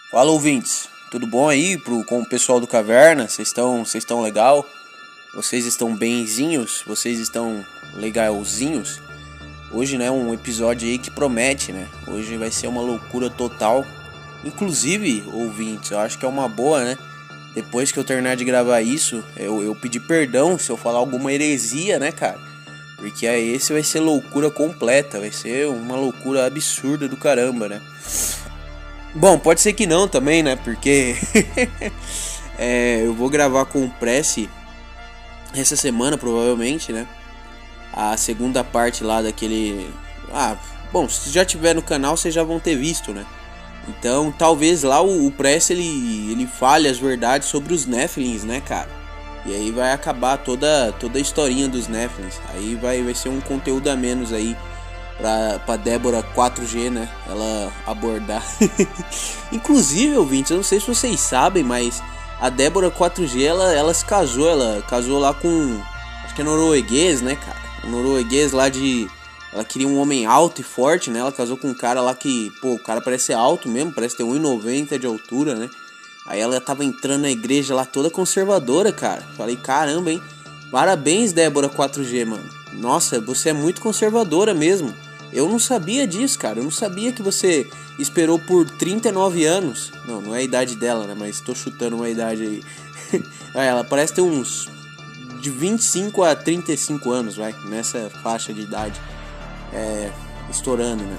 Fala, ouvintes, tudo bom aí com o pessoal do Caverna? Vocês estão legal? Vocês estão benzinhos? Vocês estão legalzinhos? Hoje, né, um episódio aí que promete, né? Hoje vai ser uma loucura total. Inclusive, ouvintes, eu acho que é uma boa, né? Depois que eu terminar de gravar isso, eu pedi perdão se eu falar alguma heresia, né, cara? Porque aí esse vai ser loucura completa, vai ser uma loucura absurda do caramba, né? Bom, pode ser que não também, né? Porque eu vou gravar com o Prece essa semana, provavelmente, né? A segunda parte lá daquele... bom, se já tiver no canal, vocês já vão ter visto, né? Então, talvez lá o Prece, ele fale as verdades sobre os Nephilims, né, cara? E aí vai acabar toda a historinha dos Nephilims. Aí vai ser um conteúdo a menos aí pra Débora 4G, né? Ela abordar. Inclusive, ouvintes, eu não sei se vocês sabem, mas a Débora 4G, ela se casou. Ela casou lá com... acho que é norueguês, né, cara? Um norueguês lá de... ela queria um homem alto e forte, né? Ela casou com um cara lá que... pô, o cara parece ser alto mesmo. Parece ter 1,90 de altura, né? Aí ela tava entrando na igreja lá toda conservadora, cara. Falei, caramba, hein? Parabéns, Débora 4G, mano. Nossa, você é muito conservadora mesmo. Eu não sabia disso, cara. Eu não sabia que você esperou por 39 anos. Não é a idade dela, né? Mas tô chutando uma idade aí. Ela parece ter uns... de 25 a 35 anos, vai. Nessa faixa de idade. Estourando, né?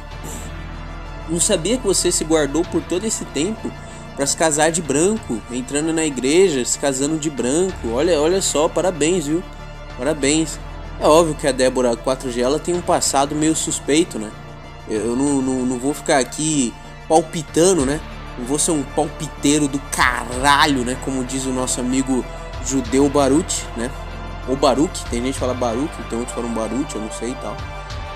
Não sabia que você se guardou por todo esse tempo pra se casar de branco, entrando na igreja, se casando de branco. Olha só, parabéns, viu? Parabéns. É óbvio que a Débora 4G, ela tem um passado meio suspeito, né? Eu não vou ficar aqui palpitando, né? Não vou ser um palpiteiro do caralho, né? Como diz o nosso amigo judeu Baruch, né? Ou Baruch, tem gente que fala Baruch, então outros falam Baruch, eu não sei e tal.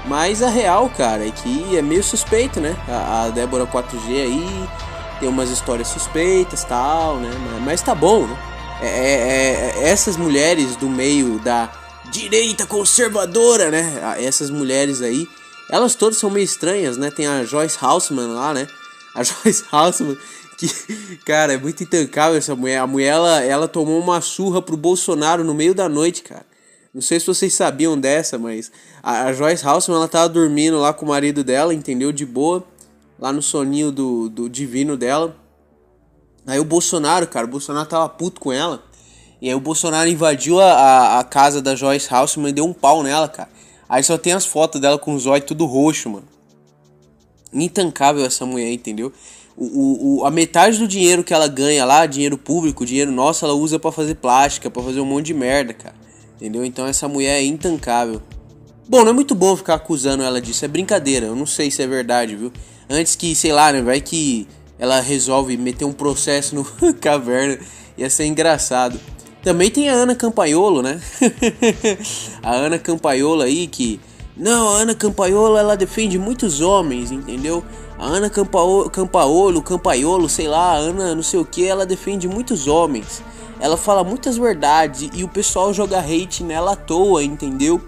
Mas a real, cara, é que é meio suspeito, né? A Débora 4G aí tem umas histórias suspeitas e tal, né? Mas tá bom, né? Essas mulheres do meio da direita conservadora, né? Essas mulheres aí, elas todas são meio estranhas, né? Tem a Joyce Houseman lá, né? A Joyce Houseman, que, cara, é muito intancável essa mulher. A mulher, ela tomou uma surra pro Bolsonaro no meio da noite, cara. Não sei se vocês sabiam dessa, mas a Joyce Houseman, ela tava dormindo lá com o marido dela, entendeu? De boa, lá no soninho do divino dela. Aí o Bolsonaro tava puto com ela. E aí o Bolsonaro invadiu a casa da Joyce Houseman e deu um pau nela, cara. Aí só tem as fotos dela com os olhos tudo roxo, mano. Intancável essa mulher, entendeu? A metade do dinheiro que ela ganha lá, dinheiro público, dinheiro nosso, ela usa pra fazer plástica, pra fazer um monte de merda, cara. Entendeu? Então essa mulher é intancável. Bom, não é muito bom ficar acusando ela disso, é brincadeira. Eu não sei se é verdade, viu? Antes que, sei lá, né, vai que ela resolve meter um processo no Caverna. Ia ser engraçado. Também tem a Ana Campaiolo, né? A Ana Campaiolo aí que... não, a Ana Campaiolo, ela defende muitos homens, entendeu? A Ana Campaiolo, sei lá, a Ana não sei o que, ela defende muitos homens. Ela fala muitas verdades e o pessoal joga hate nela à toa, entendeu?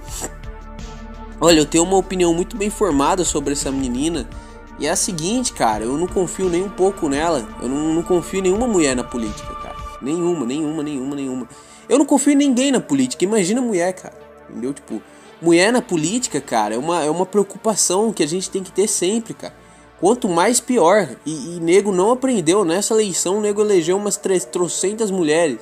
Olha, eu tenho uma opinião muito bem formada sobre essa menina. E é a seguinte, cara, eu não confio nem um pouco nela. Eu não confio em nenhuma mulher na política, cara. Nenhuma. Eu não confio em ninguém na política. Imagina mulher, cara. Entendeu? Tipo, mulher na política, cara, é uma preocupação que a gente tem que ter sempre, cara. Quanto mais, pior. E nego não aprendeu. Nessa eleição, o nego elegeu umas 300 mulheres.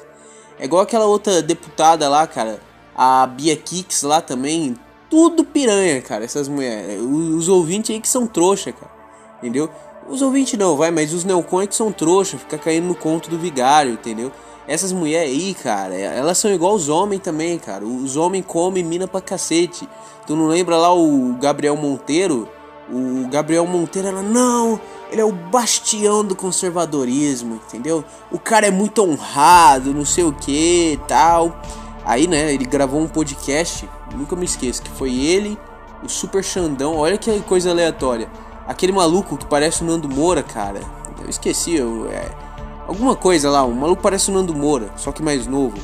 É igual aquela outra deputada lá, cara. A Bia Kix lá também. Tudo piranha, cara, essas mulheres. Os ouvintes aí que são trouxa, cara. Entendeu? Os ouvintes não, vai, mas os neocon é que são trouxa. Fica caindo no conto do vigário, entendeu? Essas mulheres aí, cara, elas são igual os homens também, cara. Os homens comem mina pra cacete. Tu não lembra lá o Gabriel Monteiro? O Gabriel Monteiro, ela, não, ele é o bastião do conservadorismo, entendeu? O cara é muito honrado, não sei o que, tal. Aí, né, ele gravou um podcast, nunca me esqueço, que foi ele, o Super Xandão, olha que coisa aleatória. Aquele maluco que parece o Nando Moura, cara, eu esqueci, alguma coisa lá, um maluco parece o Nando Moura, só que mais novo.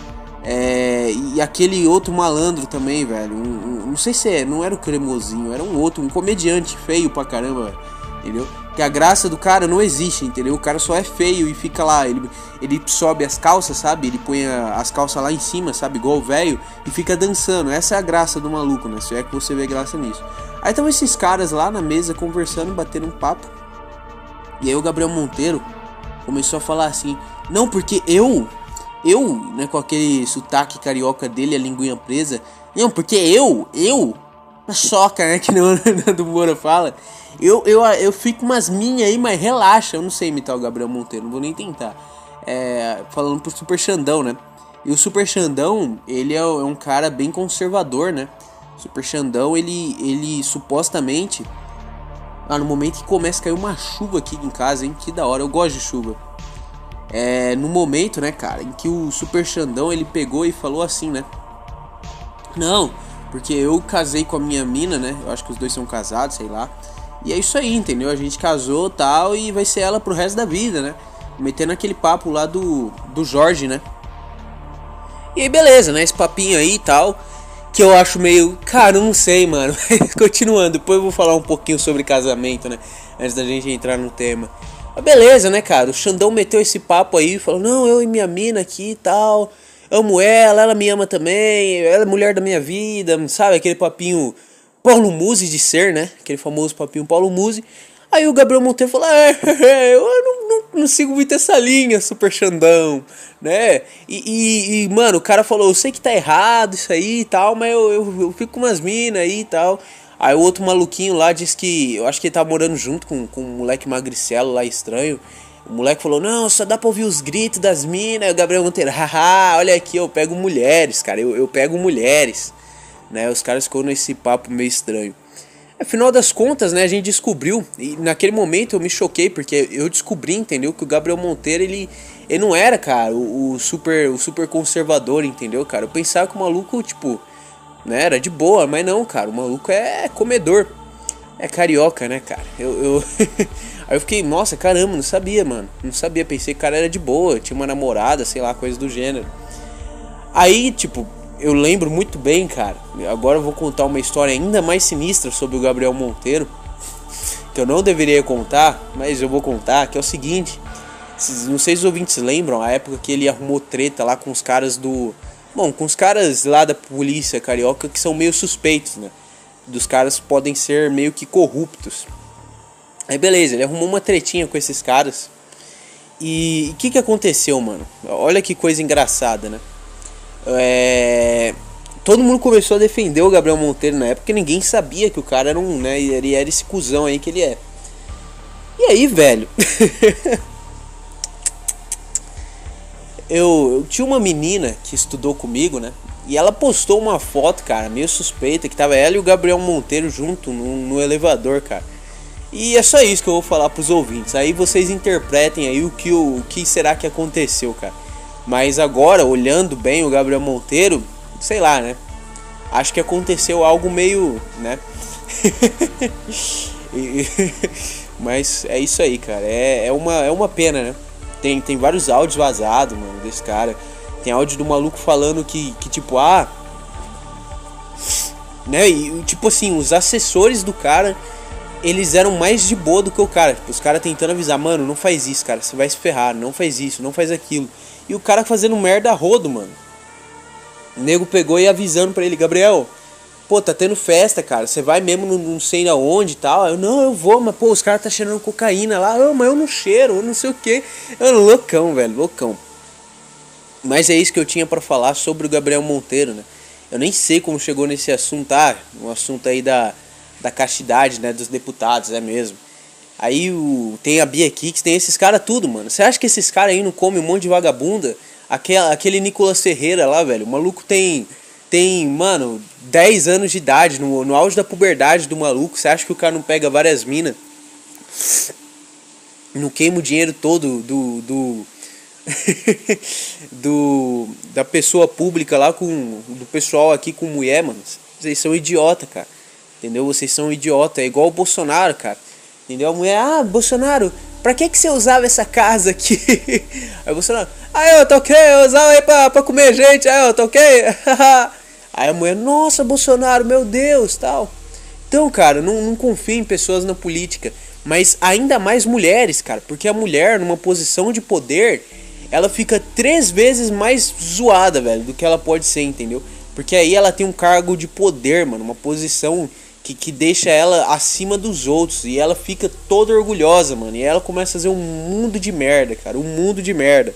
E aquele outro malandro também, velho. Não sei se não era o Cremosinho, era um outro, um comediante feio pra caramba, entendeu? Que a graça do cara não existe, entendeu? O cara só é feio e fica lá. Ele sobe as calças, sabe? Ele põe as calças lá em cima, sabe? Igual o velho, e fica dançando. Essa é a graça do maluco, né? Se é que você vê graça nisso. Aí estavam esses caras lá na mesa conversando, batendo um papo. E aí o Gabriel Monteiro começou a falar assim: não, porque eu, né, com aquele sotaque carioca dele, a linguinha presa. Não, porque a soca, né, que não do Moura fala. Eu fico umas minhas aí, mas relaxa. Eu não sei imitar o Gabriel Monteiro, não vou nem tentar. Falando pro Super Xandão, né? E o Super Xandão, ele é um cara bem conservador, né? O Super Xandão, ele supostamente... no momento que começa a cair uma chuva aqui em casa, hein? Que da hora, eu gosto de chuva. No momento, né, cara, em que o Super Xandão, ele pegou e falou assim, né? Não, porque eu casei com a minha mina, né? Eu acho que os dois são casados, sei lá. E é isso aí, entendeu? A gente casou tal e vai ser ela pro resto da vida, né? Metendo aquele papo lá do Jorge, né? E aí beleza, né? Esse papinho aí e tal, que eu acho meio... Cara, eu não sei, mano. Continuando, depois eu vou falar um pouquinho sobre casamento, né? Antes da gente entrar no tema. Mas beleza, né, cara? O Xandão meteu esse papo aí, falou: não, eu e minha mina aqui e tal, amo ela me ama também, ela é mulher da minha vida, sabe? Aquele papinho Paulo Musi de ser, né? Aquele famoso papinho Paulo Musi. Aí o Gabriel Monteiro falou: eu não sigo muito essa linha, Super Xandão, né? Mano, o cara falou: eu sei que tá errado isso aí e tal, mas eu fico com umas minas aí e tal. Aí o outro maluquinho lá disse que... Eu acho que ele tava morando junto com um moleque magricelo lá, estranho. O moleque falou: não, só dá pra ouvir os gritos das minas. Aí o Gabriel Monteiro: haha, olha aqui, eu pego mulheres, cara, eu pego mulheres, né? Os caras ficam nesse papo meio estranho. Afinal das contas, né, a gente descobriu, e naquele momento eu me choquei, porque eu descobri, entendeu, que o Gabriel Monteiro, ele não era, cara, o super conservador, entendeu, cara? Eu pensava que o maluco, tipo, né, era de boa, mas não, cara, o maluco é comedor, é carioca, né, cara? Aí eu fiquei: nossa, caramba, não sabia, mano, não sabia, pensei que o cara era de boa, tinha uma namorada, sei lá, coisa do gênero. Aí, tipo, eu lembro muito bem, cara, agora eu vou contar uma história ainda mais sinistra sobre o Gabriel Monteiro, que eu não deveria contar, mas eu vou contar, que é o seguinte: não sei se os ouvintes lembram, a época que ele arrumou treta lá com os caras do... Bom, com os caras lá da polícia carioca que são meio suspeitos, né? Dos caras podem ser meio que corruptos. Aí beleza, ele arrumou uma tretinha com esses caras. E o que aconteceu, mano? Olha que coisa engraçada, né? Todo mundo começou a defender o Gabriel Monteiro na época, porque ninguém sabia que o cara era né? Ele era esse cuzão aí que ele é. E aí, velho... Eu tinha uma menina que estudou comigo, né? E ela postou uma foto, cara, meio suspeita, que tava ela e o Gabriel Monteiro junto no elevador, cara. E é só isso que eu vou falar pros ouvintes. Aí vocês interpretem aí o que será que aconteceu, cara. Mas agora, olhando bem o Gabriel Monteiro, sei lá, né? Acho que aconteceu algo meio, né? Mas é isso aí, cara. É uma pena, né? Tem vários áudios vazados, mano, desse cara. Tem áudio do maluco falando que tipo, né, e tipo assim, os assessores do cara, eles eram mais de boa do que o cara. Tipo, os caras tentando avisar: mano, não faz isso, cara, você vai se ferrar, não faz isso, não faz aquilo. E o cara fazendo merda a rodo, mano. O nego pegou e avisando pra ele: Gabriel, pô, tá tendo festa, cara, você vai mesmo não sei aonde e tal. Eu vou, mas pô, os caras tá cheirando cocaína lá. Mas eu não cheiro, eu não sei o que. Loucão, velho, loucão. Mas é isso que eu tinha pra falar sobre o Gabriel Monteiro, né? Eu nem sei como chegou nesse assunto, um assunto aí da castidade, né, dos deputados, é mesmo. Aí tem a Bia Kicks, tem esses caras tudo, mano. Você acha que esses caras aí não comem um monte de vagabunda? Aquele Nicolas Ferreira lá, velho, o maluco tem, mano, 10 anos de idade, no auge da puberdade do maluco. Você acha que o cara não pega várias minas? Não queima o dinheiro todo da pessoa pública lá do pessoal aqui com mulher, mano? Vocês são idiota, cara. Entendeu? Vocês são idiota. É igual o Bolsonaro, cara. Entendeu? A mulher: Bolsonaro, pra que você usava essa casa aqui? Aí o Bolsonaro: Aí eu, tá ok, eu usava aí pra comer gente, aí eu, tá ok? Aí a mulher, nossa, Bolsonaro, meu Deus, tal. Então, cara, não confio em pessoas na política, mas ainda mais mulheres, cara, porque a mulher, numa posição de poder, ela fica 3 vezes mais zoada, velho, do que ela pode ser, entendeu? Porque aí ela tem um cargo de poder, mano, uma posição que deixa ela acima dos outros, e ela fica toda orgulhosa, mano, e ela começa a fazer um mundo de merda, cara, um mundo de merda.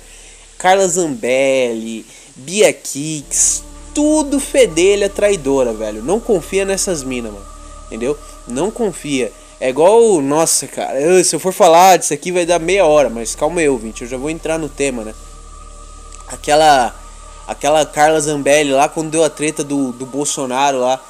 Carla Zambelli, Bia Kicks, tudo fedelha traidora, velho. Não confia nessas minas, mano. Entendeu? Não confia. É igual, nossa, cara, se eu for falar disso aqui vai dar meia hora, mas calma aí, ouvinte, eu já vou entrar no tema, né? Aquela Carla Zambelli lá, quando deu a treta do Bolsonaro lá,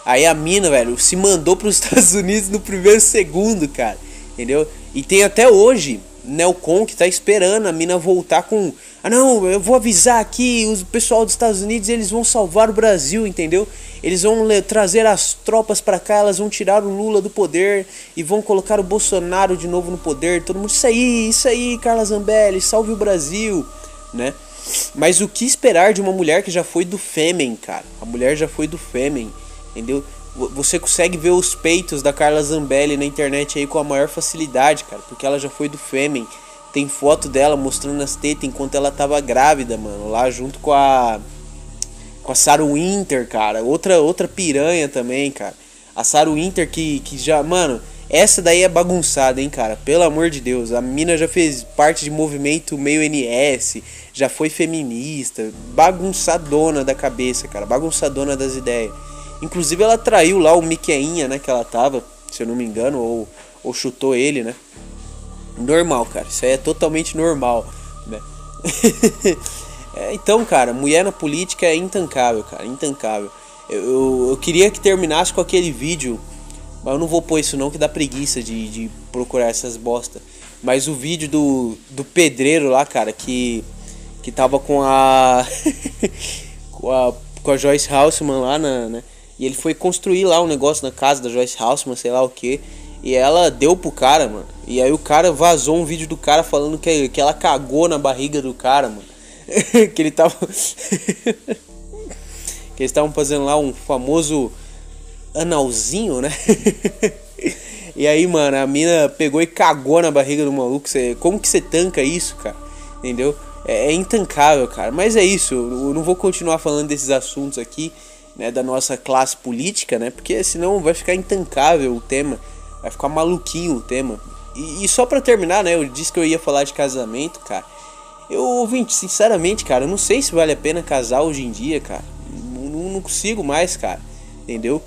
aí a mina, velho, se mandou pros Estados Unidos no primeiro segundo, cara, entendeu? E tem até hoje Nelcon que tá esperando a mina voltar com... Ah não, eu vou avisar aqui, o pessoal dos Estados Unidos, eles vão salvar o Brasil, entendeu? Eles vão trazer as tropas pra cá, elas vão tirar o Lula do poder e vão colocar o Bolsonaro de novo no poder. Todo mundo, isso aí, Carla Zambelli, salve o Brasil, né? Mas o que esperar de uma mulher que já foi do Fêmen, cara? A mulher já foi do Fêmen, entendeu? Você consegue ver os peitos da Carla Zambelli na internet aí com a maior facilidade, cara, porque ela já foi do Fêmen. Tem foto dela mostrando as tetas enquanto ela tava grávida, mano, lá junto com a Sarah Winter, cara, outra piranha também, cara. A Sarah Winter que já, mano, essa daí é bagunçada, hein, cara, pelo amor de Deus. A mina já fez parte de movimento meio NS, já foi feminista, bagunçadona da cabeça, cara, bagunçadona das ideias. Inclusive ela traiu lá o Miqueinha, né, que ela tava, se eu não me engano, ou chutou ele, né. Normal, cara, isso aí é totalmente normal, né. Então, cara, mulher na política é intancável, cara, intancável. Eu queria que terminasse com aquele vídeo, mas eu não vou pôr isso não, que dá preguiça de procurar essas bosta. Mas o vídeo do pedreiro lá, cara, que tava com a com a Joyce Haussmann lá, né? E ele foi construir lá um negócio na casa da Joyce Haussmann, sei lá o que. E ela deu pro cara, mano. E aí o cara vazou um vídeo do cara falando que ela cagou na barriga do cara, mano. Que ele tava... que eles estavam fazendo lá um famoso analzinho, né? E aí, mano, a mina pegou e cagou na barriga do maluco. Como que você tanca isso, cara? Entendeu? É intancável, cara. Mas é isso, eu não vou continuar falando desses assuntos aqui, né, da nossa classe política, né? Porque senão vai ficar intancável o tema. Vai ficar maluquinho o tema. E só pra terminar, né, eu disse que eu ia falar de casamento, cara. Ouvinte, sinceramente, cara, eu não sei se vale a pena casar hoje em dia, cara. Não consigo mais, cara. Entendeu?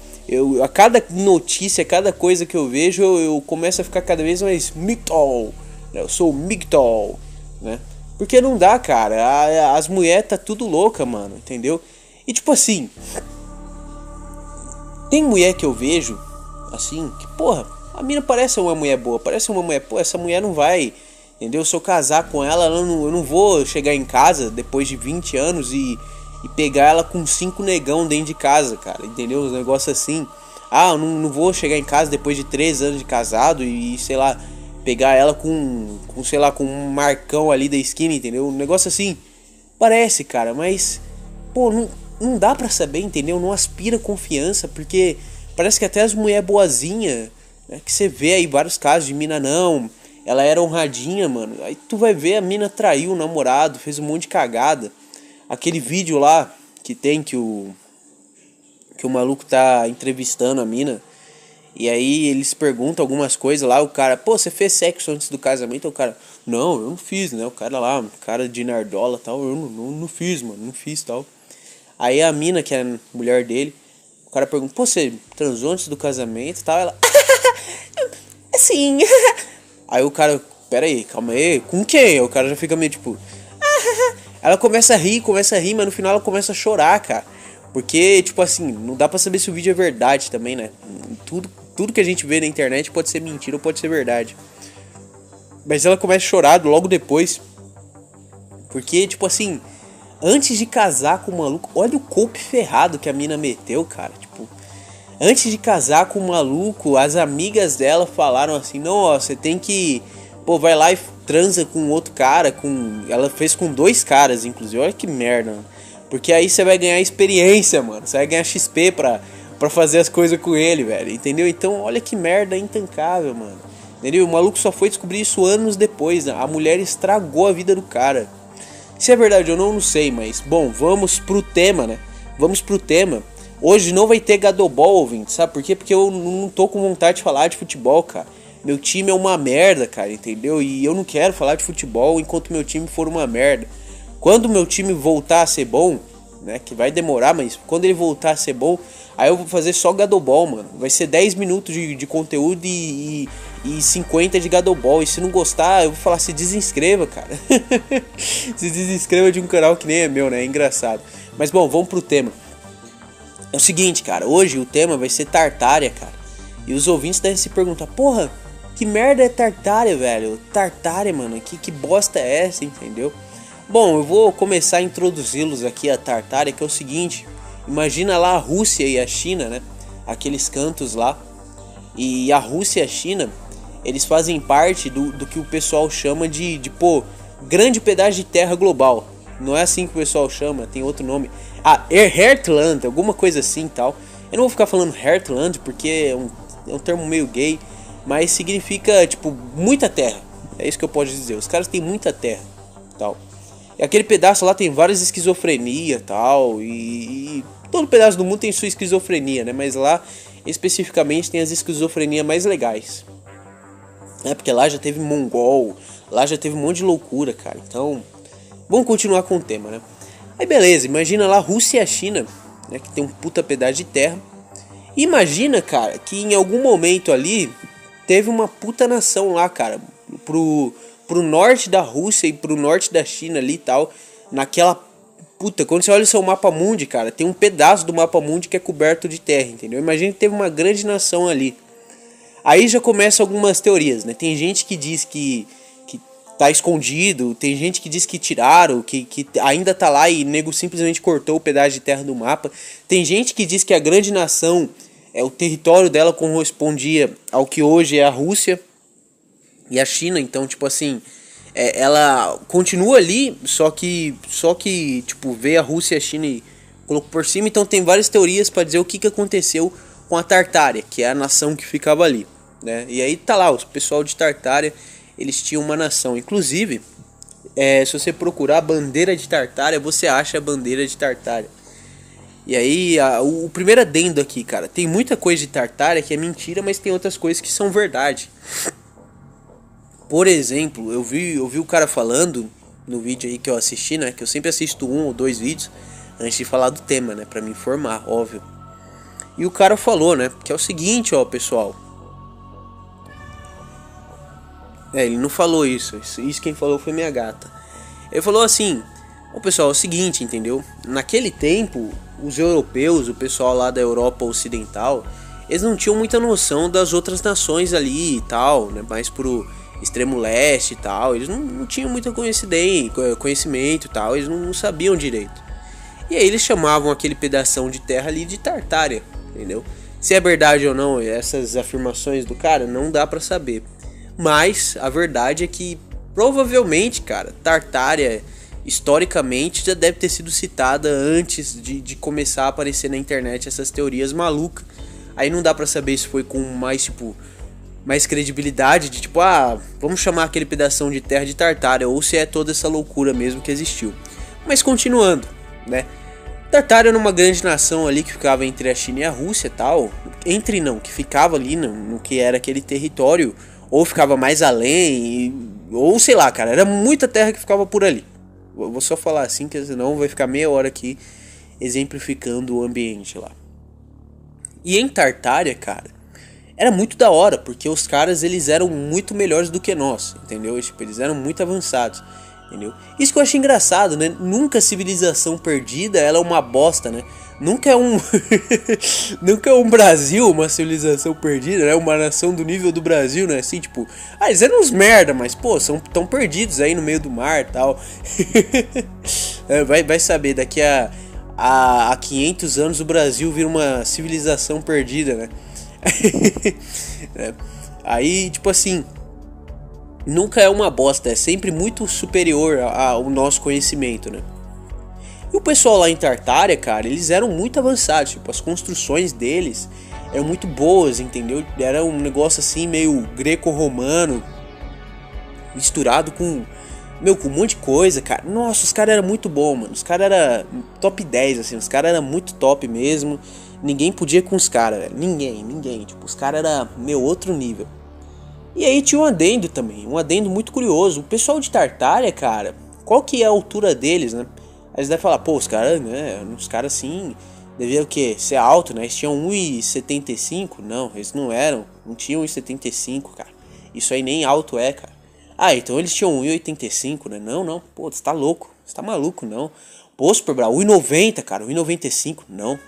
A cada notícia, cada coisa que eu vejo, eu começo a ficar cada vez mais migtol. Eu sou migtol, né? Porque não dá, cara. As mulheres tá tudo louca, mano, entendeu? E tipo assim, tem mulher que eu vejo, assim, que porra, a mina parece uma mulher boa, parece uma mulher, pô, essa mulher não vai, entendeu? Se eu casar com ela, eu não vou chegar em casa depois de 20 anos e pegar ela com 5 negão dentro de casa, cara, entendeu? Os negócios assim. Ah, eu não vou chegar em casa depois de 3 anos de casado e sei lá, pegar ela com sei lá, com um marcão ali da esquina, entendeu? Um negócio assim, parece, cara, mas, pô, não dá pra saber, entendeu? Não aspira confiança, porque parece que até as mulheres boazinhas, né, que você vê aí vários casos de mina, não, ela era honradinha, mano. Aí tu vai ver, a mina traiu o namorado, fez um monte de cagada. Aquele vídeo lá que tem que o maluco tá entrevistando a mina. E aí eles perguntam algumas coisas lá, o cara, pô, você fez sexo antes do casamento? O cara, não, eu não fiz, né? O cara lá, cara de nardola e tal, eu não fiz, mano, não fiz tal. Aí a mina, que é a mulher dele, o cara pergunta, pô, você transou antes do casamento e tal? Ela, sim. Aí o cara, pera aí, calma aí, com quem? O cara já fica meio tipo... Ela começa a rir, mas no final ela começa a chorar, cara. Porque, tipo assim, não dá pra saber se o vídeo é verdade também, né? Tudo que a gente vê na internet pode ser mentira ou pode ser verdade. Mas ela começa a chorar logo depois. Porque, tipo assim, antes de casar com o maluco... Olha o golpe ferrado que a mina meteu, cara. Tipo, antes de casar com o maluco, as amigas dela falaram assim... Não, ó, você tem que... Pô, vai lá e transa com outro cara, ela fez com 2 caras, inclusive. Olha que merda, mano. Porque aí você vai ganhar experiência, mano. Você vai ganhar XP pra fazer as coisas com ele, velho. Entendeu? Então, olha que merda intancável, mano. Entendeu? O maluco só foi descobrir isso anos depois. A mulher estragou a vida do cara. Se é verdade ou não, não sei. Mas, bom, vamos pro tema, né? Vamos pro tema. Hoje não vai ter Gadobol, ouvinte. Sabe por quê? Porque eu não tô com vontade de falar de futebol, cara. Meu time é uma merda, cara, entendeu? E eu não quero falar de futebol enquanto meu time for uma merda. Quando meu time voltar a ser bom, né, que vai demorar, mas quando ele voltar a ser bom, aí eu vou fazer só Gadobol, mano. Vai ser 10 minutos de conteúdo e 50 de Gadobol. E se não gostar, eu vou falar, se desinscreva, cara. Se desinscreva de um canal que nem é meu, né? É engraçado. Mas bom, vamos pro tema. É o seguinte, cara, hoje o tema vai ser Tartária, cara. E os ouvintes devem se perguntar, porra, que merda é Tartária, velho? Tartária, mano, que bosta é essa, entendeu? Bom, eu vou começar a introduzi-los aqui a Tartária, que é o seguinte. Imagina lá a Rússia e a China, né? Aqueles cantos lá. E a Rússia e a China, eles fazem parte do que o pessoal chama de grande pedaço de terra global. Não é assim que o pessoal chama, tem outro nome. Heartland, alguma coisa assim e tal. Eu não vou ficar falando Heartland porque é um termo meio gay, mas significa, tipo, muita terra. É isso que eu posso dizer. Os caras têm muita terra, tal. E aquele pedaço lá tem várias esquizofrenia, tal, e todo pedaço do mundo tem sua esquizofrenia, né? Mas lá, especificamente, tem as esquizofrenias mais legais. Porque lá já teve mongol, lá já teve um monte de loucura, cara. Então, vamos continuar com o tema, né? Aí beleza, imagina lá a Rússia e a China, né, que tem um puta pedaço de terra. Imagina, cara, que em algum momento ali teve uma puta nação lá, cara, pro norte da Rússia e pro norte da China ali e tal, naquela puta, quando você olha o seu mapa mundi, cara, tem um pedaço do mapa mundi que é coberto de terra, entendeu? Imagina que teve uma grande nação ali. Aí já começam algumas teorias, né? Tem gente que diz que tá escondido, tem gente que diz que tiraram, que ainda tá lá e o nego simplesmente cortou o pedaço de terra do mapa. Tem gente que diz que a grande nação, o território dela correspondia ao que hoje é a Rússia e a China, então, tipo assim, ela continua ali, só que tipo, veio a Rússia e a China e colocou por cima. Então tem várias teorias para dizer o que aconteceu com a Tartária, que é a nação que ficava ali, né? E aí tá lá, o pessoal de Tartária, eles tinham uma nação. Inclusive, se você procurar a bandeira de Tartária, você acha a bandeira de Tartária. E aí, o primeiro adendo aqui, cara, tem muita coisa de Tartária que é mentira, mas tem outras coisas que são verdade. Por exemplo, eu vi o cara falando no vídeo aí que eu assisti, né? Que eu sempre assisto 1 ou 2 vídeos antes de falar do tema, né? Pra me informar, óbvio. E o cara falou, né? Que é o seguinte, ó, pessoal. Ele não falou isso quem falou foi minha gata. Ele falou assim, ó, pessoal, é o seguinte, entendeu? Naquele tempo, os europeus, o pessoal lá da Europa Ocidental, eles não tinham muita noção das outras nações ali e tal, né? Mais pro extremo leste e tal, eles não tinham muito conhecimento e tal, eles não sabiam direito. E aí eles chamavam aquele pedação de terra ali de Tartária, entendeu? Se é verdade ou não essas afirmações do cara, não dá pra saber. Mas a verdade é que provavelmente, cara, Tartária historicamente já deve ter sido citada antes de começar a aparecer na internet essas teorias malucas. Aí não dá pra saber se foi com mais credibilidade de tipo, vamos chamar aquele pedação de terra de Tartária, ou se é toda essa loucura mesmo que existiu. Mas continuando, né? Tartária era uma grande nação ali que ficava entre a China e a Rússia e tal. Que ficava ali no que era aquele território, ou ficava mais além, ou sei lá, cara, era muita terra que ficava por ali. Vou só falar assim, que senão vai ficar meia hora aqui exemplificando o ambiente lá. E em Tartária, cara, era muito da hora, porque os caras, eles eram muito melhores do que nós, entendeu? Tipo, eles eram muito avançados, entendeu? Isso que eu acho engraçado, né? Nunca a civilização perdida, ela é uma bosta, né? Nunca é um Brasil, uma civilização perdida, né? Uma nação do nível do Brasil, né? Assim, tipo, eles eram uns merda, mas, pô, tão perdidos aí no meio do mar e tal. Vai saber, daqui a 500 anos o Brasil vira uma civilização perdida, né? Aí, tipo assim, nunca é uma bosta, é sempre muito superior ao nosso conhecimento, né? E o pessoal lá em Tartária, cara, eles eram muito avançados, tipo, as construções deles eram muito boas, entendeu? Era um negócio assim meio greco-romano, misturado com um monte de coisa, cara. Nossa, os caras eram muito bons, mano. Os caras eram top 10, assim. Os caras eram muito top mesmo. Ninguém podia com os caras, velho. Ninguém. Tipo, os caras eram, outro nível. E aí tinha um adendo também. Um adendo muito curioso. O pessoal de Tartária, cara, qual que é a altura deles, né? Aí eles devem falar, pô, os caras, né? Os caras, assim, deviam o quê? Ser alto, né? Eles tinham 1,75? Não, eles não eram. Não tinham 1,75, cara. Isso aí nem alto é, cara. Ah, então eles tinham 1,85, né? Não. Pô, você tá louco. Você tá maluco, não. Pô, Super Brau, 1,90, cara. 1,95. Não.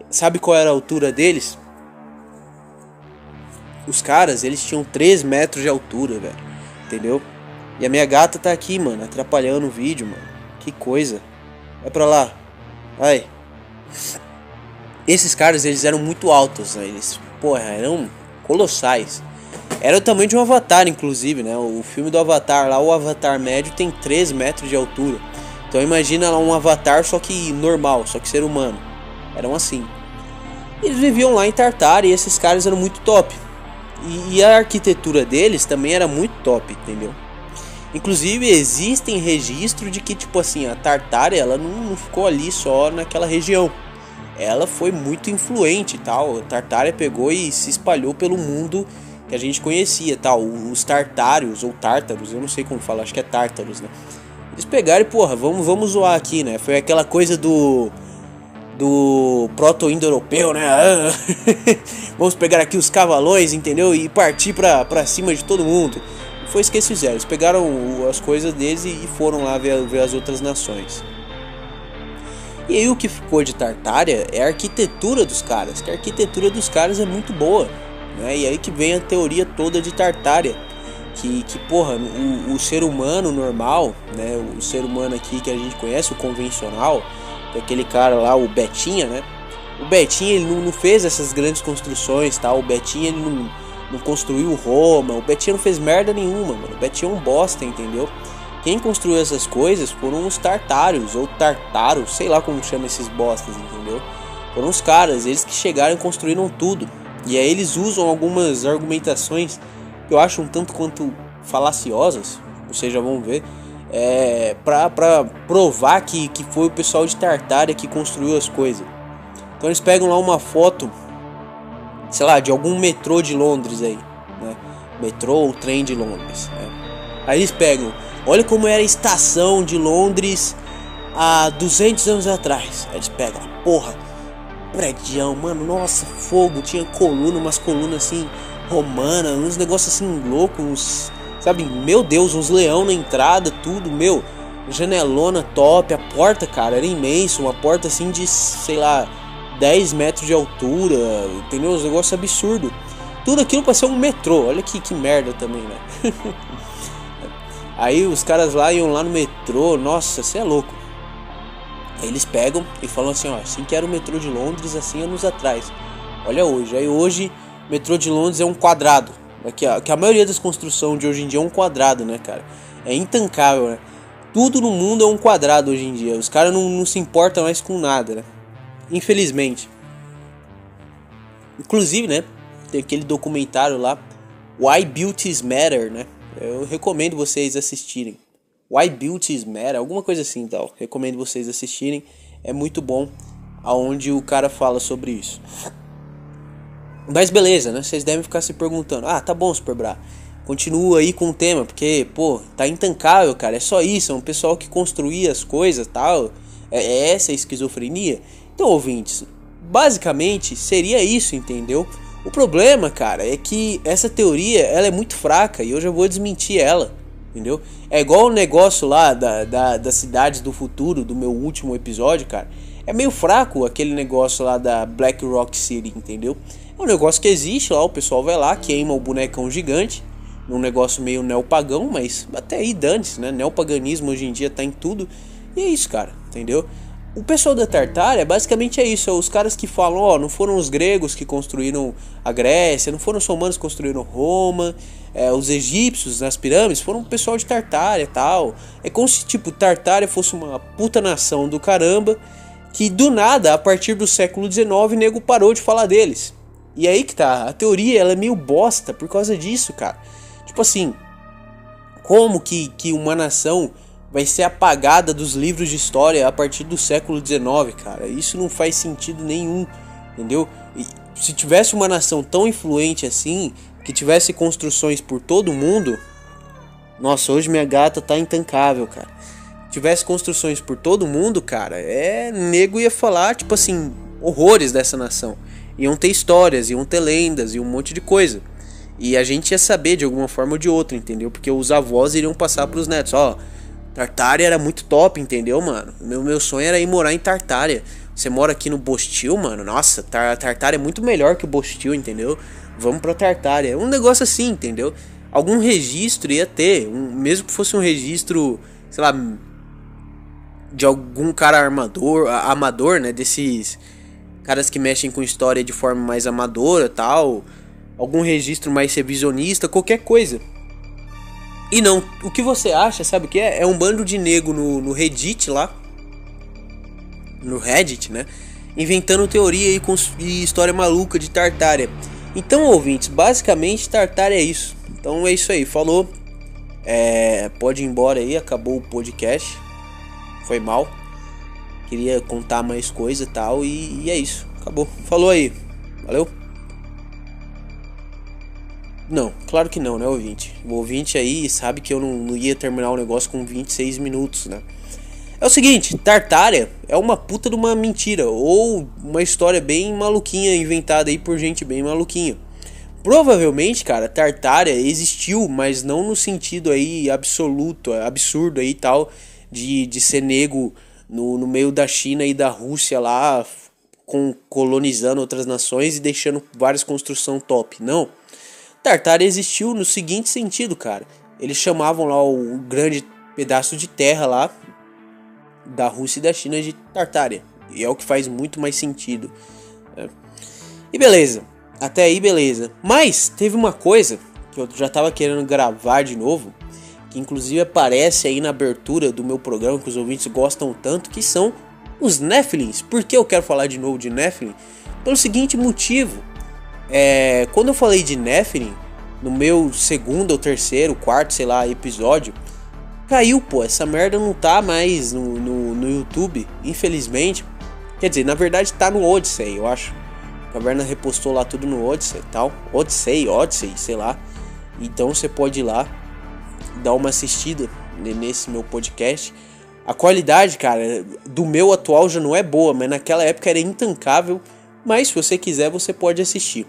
Sabe qual era a altura deles? Os caras, eles tinham 3 metros de altura, velho. Entendeu? E a minha gata tá aqui, mano, atrapalhando o vídeo, mano. Que coisa. Vai pra lá. Vai. Esses caras, eles eram muito altos, né? Eles, porra, eram colossais. Era o tamanho de um Avatar, inclusive, né? O filme do Avatar lá, o Avatar médio tem 3 metros de altura. Então imagina lá um Avatar, só que normal, só que ser humano. Eram assim. Eles viviam lá em Tartária e esses caras eram muito top. E a arquitetura deles também era muito top, entendeu? Inclusive existem registros de que, tipo assim, a Tartária, ela não ficou ali só naquela região. Ela foi muito influente e tal. A Tartária pegou e se espalhou pelo mundo que a gente conhecia, tal. Os tartários ou tártaros, eu não sei como falar, acho que é tártaros, né? Eles pegaram e, porra, vamos zoar aqui, né? Foi aquela coisa do proto-indo-europeu, né? Vamos pegar aqui os cavalões, entendeu? E partir pra cima de todo mundo. Foi isso que eles fizeram. Eles pegaram as coisas deles e foram lá ver as outras nações. E aí o que ficou de Tartária é a arquitetura dos caras. Que a arquitetura dos caras é muito boa, né? E aí que vem a teoria toda de Tartária. Que porra, o ser humano normal, né? O ser humano aqui que a gente conhece, o convencional, que é aquele cara lá, o Betinha, né? O Betinha, ele não fez essas grandes construções, tá? O Betinha, ele não construiu Roma. O Betinha não fez merda nenhuma, mano. O Betinha é um bosta, entendeu? Quem construiu essas coisas foram os tartários, ou tartaros, sei lá como chama esses bostas, entendeu? Foram os caras, eles que chegaram e construíram tudo. E aí eles usam algumas argumentações que eu acho um tanto quanto falaciosas, vocês já vão ver, pra provar que foi o pessoal de Tartária que construiu as coisas. Então eles pegam lá uma foto, sei lá, de algum metrô de Londres aí, né? Metrô ou trem de Londres, né? Aí eles pegam, olha como era a estação de Londres há 200 anos atrás. Aí eles pegam, porra, prédião, mano, nossa, fogo, tinha umas colunas assim, romanas, uns negócios assim loucos, uns, sabe, meu Deus, uns leão na entrada, tudo, meu, janelona top, a porta, cara, era imenso, uma porta assim de, sei lá, 10 metros de altura, entendeu? Uns negócios absurdos. Tudo aquilo pra ser um metrô, olha que merda também, né? Aí os caras lá iam lá no metrô, nossa, você é louco. Aí eles pegam e falam assim, ó, assim que era o metrô de Londres, assim anos atrás. Olha hoje, aí hoje o metrô de Londres é um quadrado. Que a maioria das construções de hoje em dia é um quadrado, né, cara? É intancável, né? Tudo no mundo é um quadrado hoje em dia. Os caras não se importam mais com nada, né? Infelizmente. Inclusive, né, tem aquele documentário lá, Why Beauties Matter, né? Eu recomendo vocês assistirem. Why Beauties Matter, alguma coisa assim, tal. Recomendo vocês assistirem. É muito bom, aonde o cara fala sobre isso. Mas beleza, né? Vocês devem ficar se perguntando. Ah, tá bom, Super Bra. Continua aí com o tema, porque, pô, tá intancável, cara. É só isso, é um pessoal que construía as coisas, tal. É essa a esquizofrenia. Então, ouvintes, basicamente seria isso, entendeu? O problema, cara, é que essa teoria, ela é muito fraca e eu já vou desmentir ela, entendeu? É igual o negócio lá das cidades do futuro, do meu último episódio, cara. É meio fraco aquele negócio lá da Black Rock City, entendeu? É um negócio que existe lá, o pessoal vai lá, queima o bonecão gigante, num negócio meio neopagão, mas até aí dane-se, né? Neopaganismo hoje em dia tá em tudo. E é isso, cara, entendeu? O pessoal da Tartária basicamente é isso, os caras que falam, não foram os gregos que construíram a Grécia, não foram os romanos que construíram Roma, os egípcios nas pirâmides foram o pessoal de Tartária e tal. É como se tipo Tartária fosse uma puta nação do caramba, que do nada, a partir do século XIX, o nego parou de falar deles. E aí que tá, a teoria ela é meio bosta por causa disso, cara. Tipo assim, como que uma nação vai ser apagada dos livros de história a partir do século XIX, cara? Isso não faz sentido nenhum, entendeu? E se tivesse uma nação tão influente assim, que tivesse construções por todo mundo... Nossa, hoje minha gata tá intancável, cara. Tivesse construções por todo mundo, cara, nego ia falar, tipo assim, horrores dessa nação. Iam ter histórias, iam ter lendas e um monte de coisa. E a gente ia saber de alguma forma ou de outra, entendeu? Porque os avós iriam passar pros netos, Tartária era muito top, entendeu, mano? Meu sonho era ir morar em Tartária. Você mora aqui no Bostil, mano? Nossa, Tartária é muito melhor que o Bostil, entendeu? Vamos pra Tartária. Um negócio assim, entendeu? Algum registro ia ter, mesmo que fosse um registro, sei lá, de algum cara amador, né? Desses caras que mexem com história de forma mais amadora, tal. Algum registro mais revisionista, qualquer coisa. E não, o que você acha, sabe o que é? É um bando de nego no Reddit lá. No Reddit, né? Inventando teoria e história maluca de Tartária. Então, ouvintes, basicamente Tartária é isso. Então é isso aí, falou. Pode ir embora aí, acabou o podcast. Foi mal. Queria contar mais coisa e tal. E é isso, acabou. Falou aí, valeu. Não, claro que não, né, ouvinte? O ouvinte aí sabe que eu não ia terminar o negócio com 26 minutos, né? É o seguinte, Tartária é uma puta de uma mentira, ou uma história bem maluquinha, inventada aí por gente bem maluquinha. Provavelmente, cara, Tartária existiu, mas não no sentido aí absoluto, absurdo aí e tal, de ser nego no meio da China e da Rússia lá, colonizando outras nações e deixando várias construções top, não. Tartária existiu no seguinte sentido, cara. Eles chamavam lá o grande pedaço de terra lá da Rússia e da China de Tartária. E é o que faz muito mais sentido. E beleza. Até aí beleza. Mas teve uma coisa que eu já tava querendo gravar de novo, que inclusive aparece aí na abertura do meu programa, que os ouvintes gostam tanto, que são os Nephilims. Por que eu quero falar de novo de Nephilim? Pelo seguinte motivo. Quando eu falei de Nephilim, no meu segundo ou terceiro, quarto, sei lá, episódio, caiu, pô, essa merda não tá mais no YouTube, infelizmente. Quer dizer, na verdade tá no Odyssey, eu acho. A Caverna repostou lá tudo no Odyssey e tal. Odyssey, sei lá. Então você pode ir lá, dar uma assistida nesse meu podcast. A qualidade, cara, do meu atual já não é boa, mas naquela época era intancável. Mas se você quiser, você pode assistir.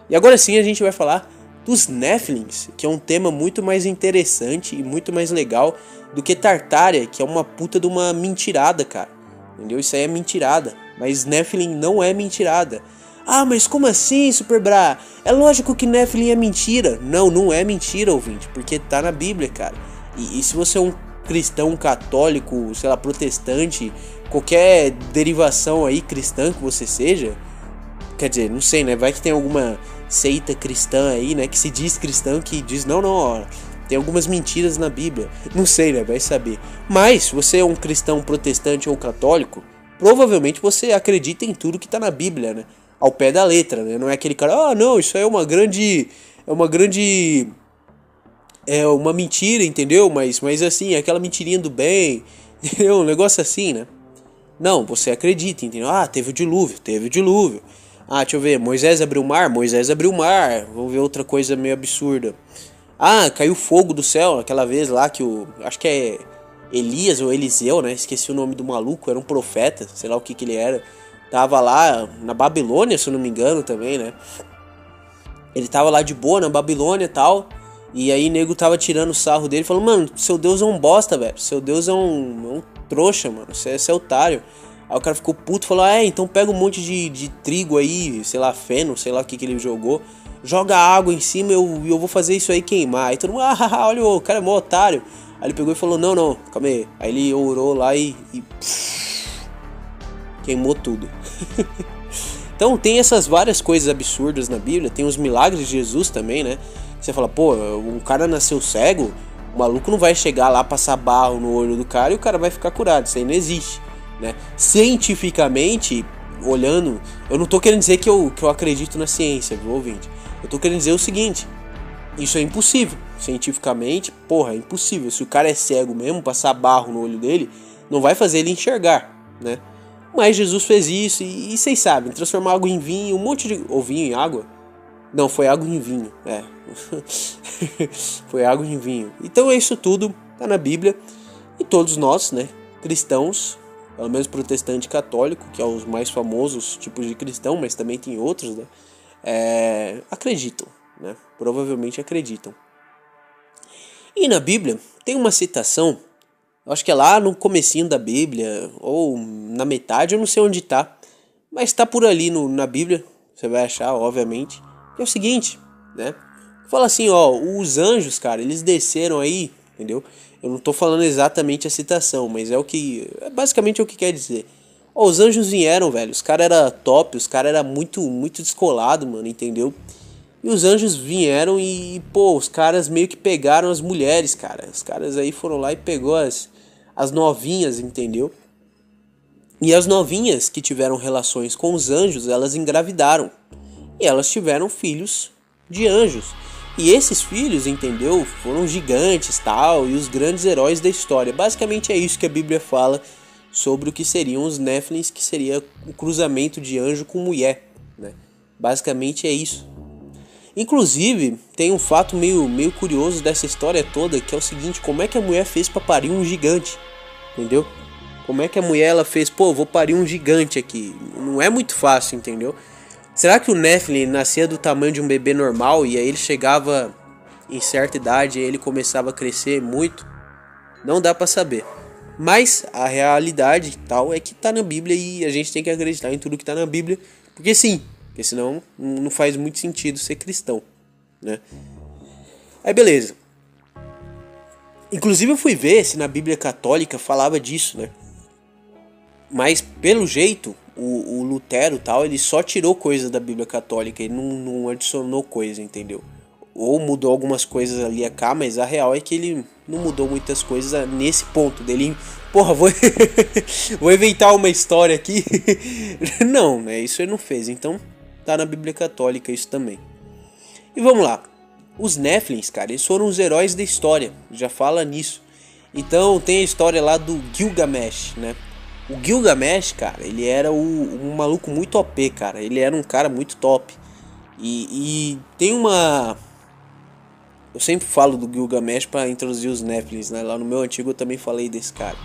E agora sim a gente vai falar dos Nephilims, que é um tema muito mais interessante e muito mais legal do que Tartária, que é uma puta de uma mentirada, cara. Entendeu? Isso aí é mentirada. Mas Nephilim não é mentirada. Ah, mas como assim, Super Bra? É lógico que Nephilim é mentira. Não, não é mentira, ouvinte, porque tá na Bíblia, cara. E se você é um cristão católico, sei lá, protestante, qualquer derivação aí cristã que você seja, quer dizer, não sei, né? Vai que tem alguma seita cristã aí, né? Que se diz cristã, que diz, não, tem algumas mentiras na Bíblia. Não sei, né? Vai saber. Mas, se você é um cristão protestante ou católico, provavelmente você acredita em tudo que tá na Bíblia, né? Ao pé da letra, né? Não é aquele cara, não, isso aí é uma uma mentira, entendeu? Mas assim, aquela mentirinha do bem, entendeu? Um negócio assim, né? Não, você acredita, entendeu? Teve o dilúvio. Deixa eu ver, Moisés abriu o mar. Vamos ver outra coisa meio absurda. Caiu fogo do céu aquela vez lá que acho que é Elias ou Eliseu, né? Esqueci o nome do maluco, era um profeta, sei lá o que ele era. Tava lá na Babilônia, se eu não me engano também, né? Ele tava lá de boa na Babilônia e tal. E aí nego tava tirando o sarro dele, falando, mano, seu Deus é um bosta, velho. Seu Deus é um trouxa, mano. Você é otário. Aí o cara ficou puto, falou, então pega um monte de trigo aí, sei lá, feno, sei lá o que ele jogou. Joga água em cima e eu vou fazer isso aí queimar. Aí todo mundo, olha, o cara é mó otário. Aí ele pegou e falou, não, calma aí. Aí ele orou lá e queimou tudo. Então tem essas várias coisas absurdas na Bíblia, tem os milagres de Jesus também, né? Você fala, pô, um cara nasceu cego, o maluco não vai chegar lá, passar barro no olho do cara e o cara vai ficar curado, isso aí não existe, né? Cientificamente, olhando, eu não tô querendo dizer que eu acredito na ciência, viu, ouvinte? Eu tô querendo dizer o seguinte, isso é impossível, cientificamente, porra, é impossível. Se o cara é cego mesmo, passar barro no olho dele, não vai fazer ele enxergar, né? Mas Jesus fez isso e vocês sabem, transformar água em vinho, um monte de... Ou vinho em água? Não, foi água em vinho, é. Foi água em vinho. Então é isso tudo, tá na Bíblia. E todos nós, né, cristãos, pelo menos protestante e católico, que é os mais famosos tipos de cristão, mas também tem outros, né, acreditam, né, provavelmente acreditam. E na Bíblia tem uma citação, acho que é lá no comecinho da Bíblia, ou na metade, eu não sei onde tá, mas tá por ali na Bíblia, você vai achar, obviamente, que é o seguinte, né, fala assim, ó, os anjos, cara, eles desceram aí, entendeu? Eu não tô falando exatamente a citação, mas basicamente é o que quer dizer. Ó, os anjos vieram, velho, os caras eram top, os caras eram muito, muito descolado, mano, entendeu? E os anjos vieram e, pô, os caras meio que pegaram as mulheres, cara. Os caras aí foram lá e pegou as novinhas, entendeu? E as novinhas que tiveram relações com os anjos, elas engravidaram. E elas tiveram filhos de anjos. E esses filhos, entendeu? Foram gigantes, tal, e os grandes heróis da história. Basicamente é isso que a Bíblia fala sobre o que seriam os Néfilins, que seria o cruzamento de anjo com mulher, né? Basicamente é isso. Inclusive, tem um fato meio curioso dessa história toda, que é o seguinte, como é que a mulher fez pra parir um gigante, entendeu? Como é que a mulher ela fez, pô, vou parir um gigante aqui, não é muito fácil, entendeu? Será que o Nephilim nascia do tamanho de um bebê normal e aí ele chegava em certa idade e ele começava a crescer muito? Não dá pra saber. Mas a realidade tal é que tá na Bíblia e a gente tem que acreditar em tudo que tá na Bíblia, porque sim, porque senão não faz muito sentido ser cristão, né? Aí beleza. Inclusive eu fui ver se na Bíblia católica falava disso, né? Mas pelo jeito, o Lutero tal, ele só tirou coisa da Bíblia católica, ele não adicionou coisa, entendeu? Ou mudou algumas coisas ali a cá, mas a real é que ele não mudou muitas coisas nesse ponto dele. Porra, vou inventar uma história aqui. Não, né? Isso ele não fez, então tá na Bíblia católica isso também. E vamos lá. Os Néfilins, cara, eles foram os heróis da história, já fala nisso. Então tem a história lá do Gilgamesh, né? O Gilgamesh, cara, ele era um maluco muito OP, cara. Ele era um cara muito top. E tem uma... Eu sempre falo do Gilgamesh para introduzir os Néfilins, né? Lá no meu antigo eu também falei desse cara.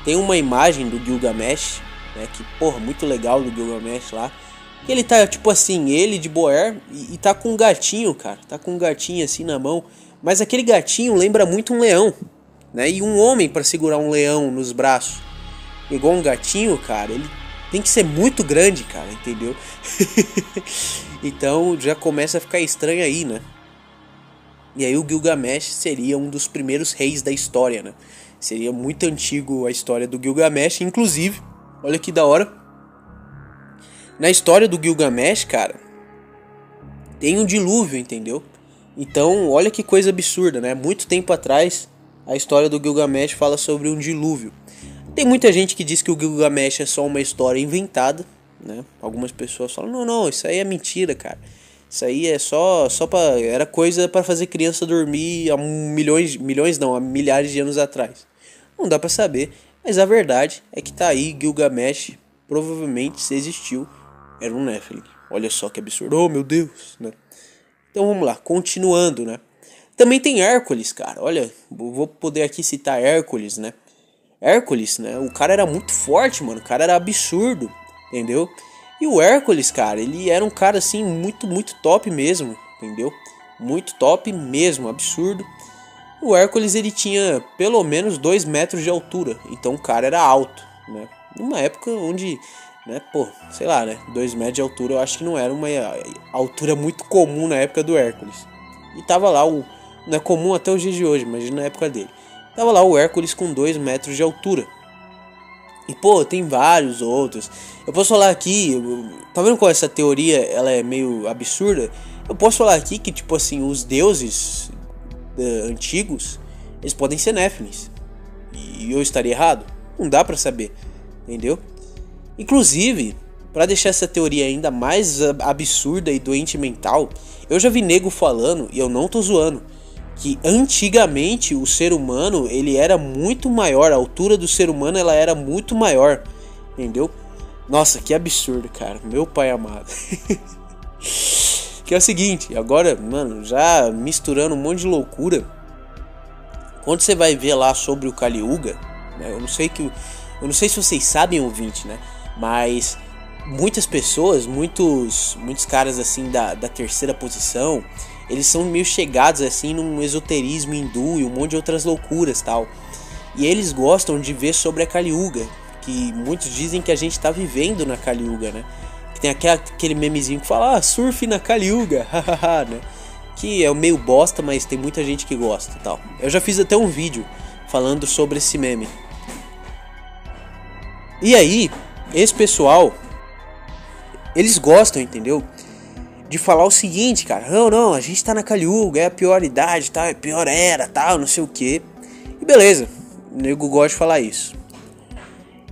Tem uma imagem do Gilgamesh, né? Que, porra, muito legal do Gilgamesh lá. Que ele tá, tipo assim, ele de boer e tá com um gatinho, cara. Tá com um gatinho assim na mão. Mas aquele gatinho lembra muito um leão, né? E um homem para segurar um leão nos braços. Igual um gatinho, cara, ele tem que ser muito grande, cara, entendeu? Então já começa a ficar estranho aí, né? E aí o Gilgamesh seria um dos primeiros reis da história, né? Seria muito antigo a história do Gilgamesh, inclusive, olha que da hora. Na história do Gilgamesh, cara, tem um dilúvio, entendeu? Então, olha que coisa absurda, né? Muito tempo atrás, a história do Gilgamesh fala sobre um dilúvio. Tem muita gente que diz que o Gilgamesh é só uma história inventada, né? Algumas pessoas falam, não, isso aí é mentira, cara. Isso aí é só era coisa para fazer criança dormir há há milhares de anos atrás. Não dá para saber, mas a verdade é que tá aí, Gilgamesh, provavelmente, se existiu, era um Nephilim. Olha só que absurdo, oh meu Deus, né? Então vamos lá, continuando, né? Também tem Hércules, cara, olha, vou poder aqui citar Hércules, né? Hércules, né? O cara era muito forte, mano. O cara era absurdo, entendeu? E o Hércules, cara, ele era um cara assim muito, muito top mesmo, entendeu? Muito top mesmo, absurdo. O Hércules, ele tinha pelo menos 2 metros de altura. Então o cara era alto, né? Numa época onde, né, pô, sei lá, né? 2 metros de altura eu acho que não era uma altura muito comum na época do Hércules. E tava lá, não é comum até os dias de hoje, imagina na época dele. Tava lá o Hércules com 2 metros de altura. E pô, tem vários outros. Eu posso falar aqui, tá vendo como essa teoria ela é meio absurda? Eu posso falar aqui que tipo assim, os deuses antigos, eles podem ser Néfilins. E eu estaria errado? Não dá pra saber, entendeu? Inclusive, pra deixar essa teoria ainda mais absurda e doente mental, eu já vi nego falando, e eu não tô zoando, que antigamente o ser humano ele era muito maior, a altura do ser humano ela era muito maior, entendeu? Nossa, que absurdo, cara, meu pai amado. Que é o seguinte, agora, mano, já misturando um monte de loucura, quando você vai ver lá sobre o Kali Yuga, né, eu não sei se vocês sabem, ouvinte, né, mas muitas pessoas, muitos caras assim da terceira posição, eles são meio chegados assim num esoterismo hindu e um monte de outras loucuras tal. E eles gostam de ver sobre a Kali Yuga, que muitos dizem que a gente tá vivendo na Kali Yuga, né? Que tem aquele memezinho que fala, surf na Kali Yuga, hahaha, né? Que é meio bosta, mas tem muita gente que gosta tal. Eu já fiz até um vídeo falando sobre esse meme. E aí, esse pessoal, eles gostam, entendeu? De falar o seguinte, cara, não, a gente tá na Kali Yuga, é a pior idade, tá, é a pior era, tal, não sei o que. E beleza, o nego gosta de falar isso.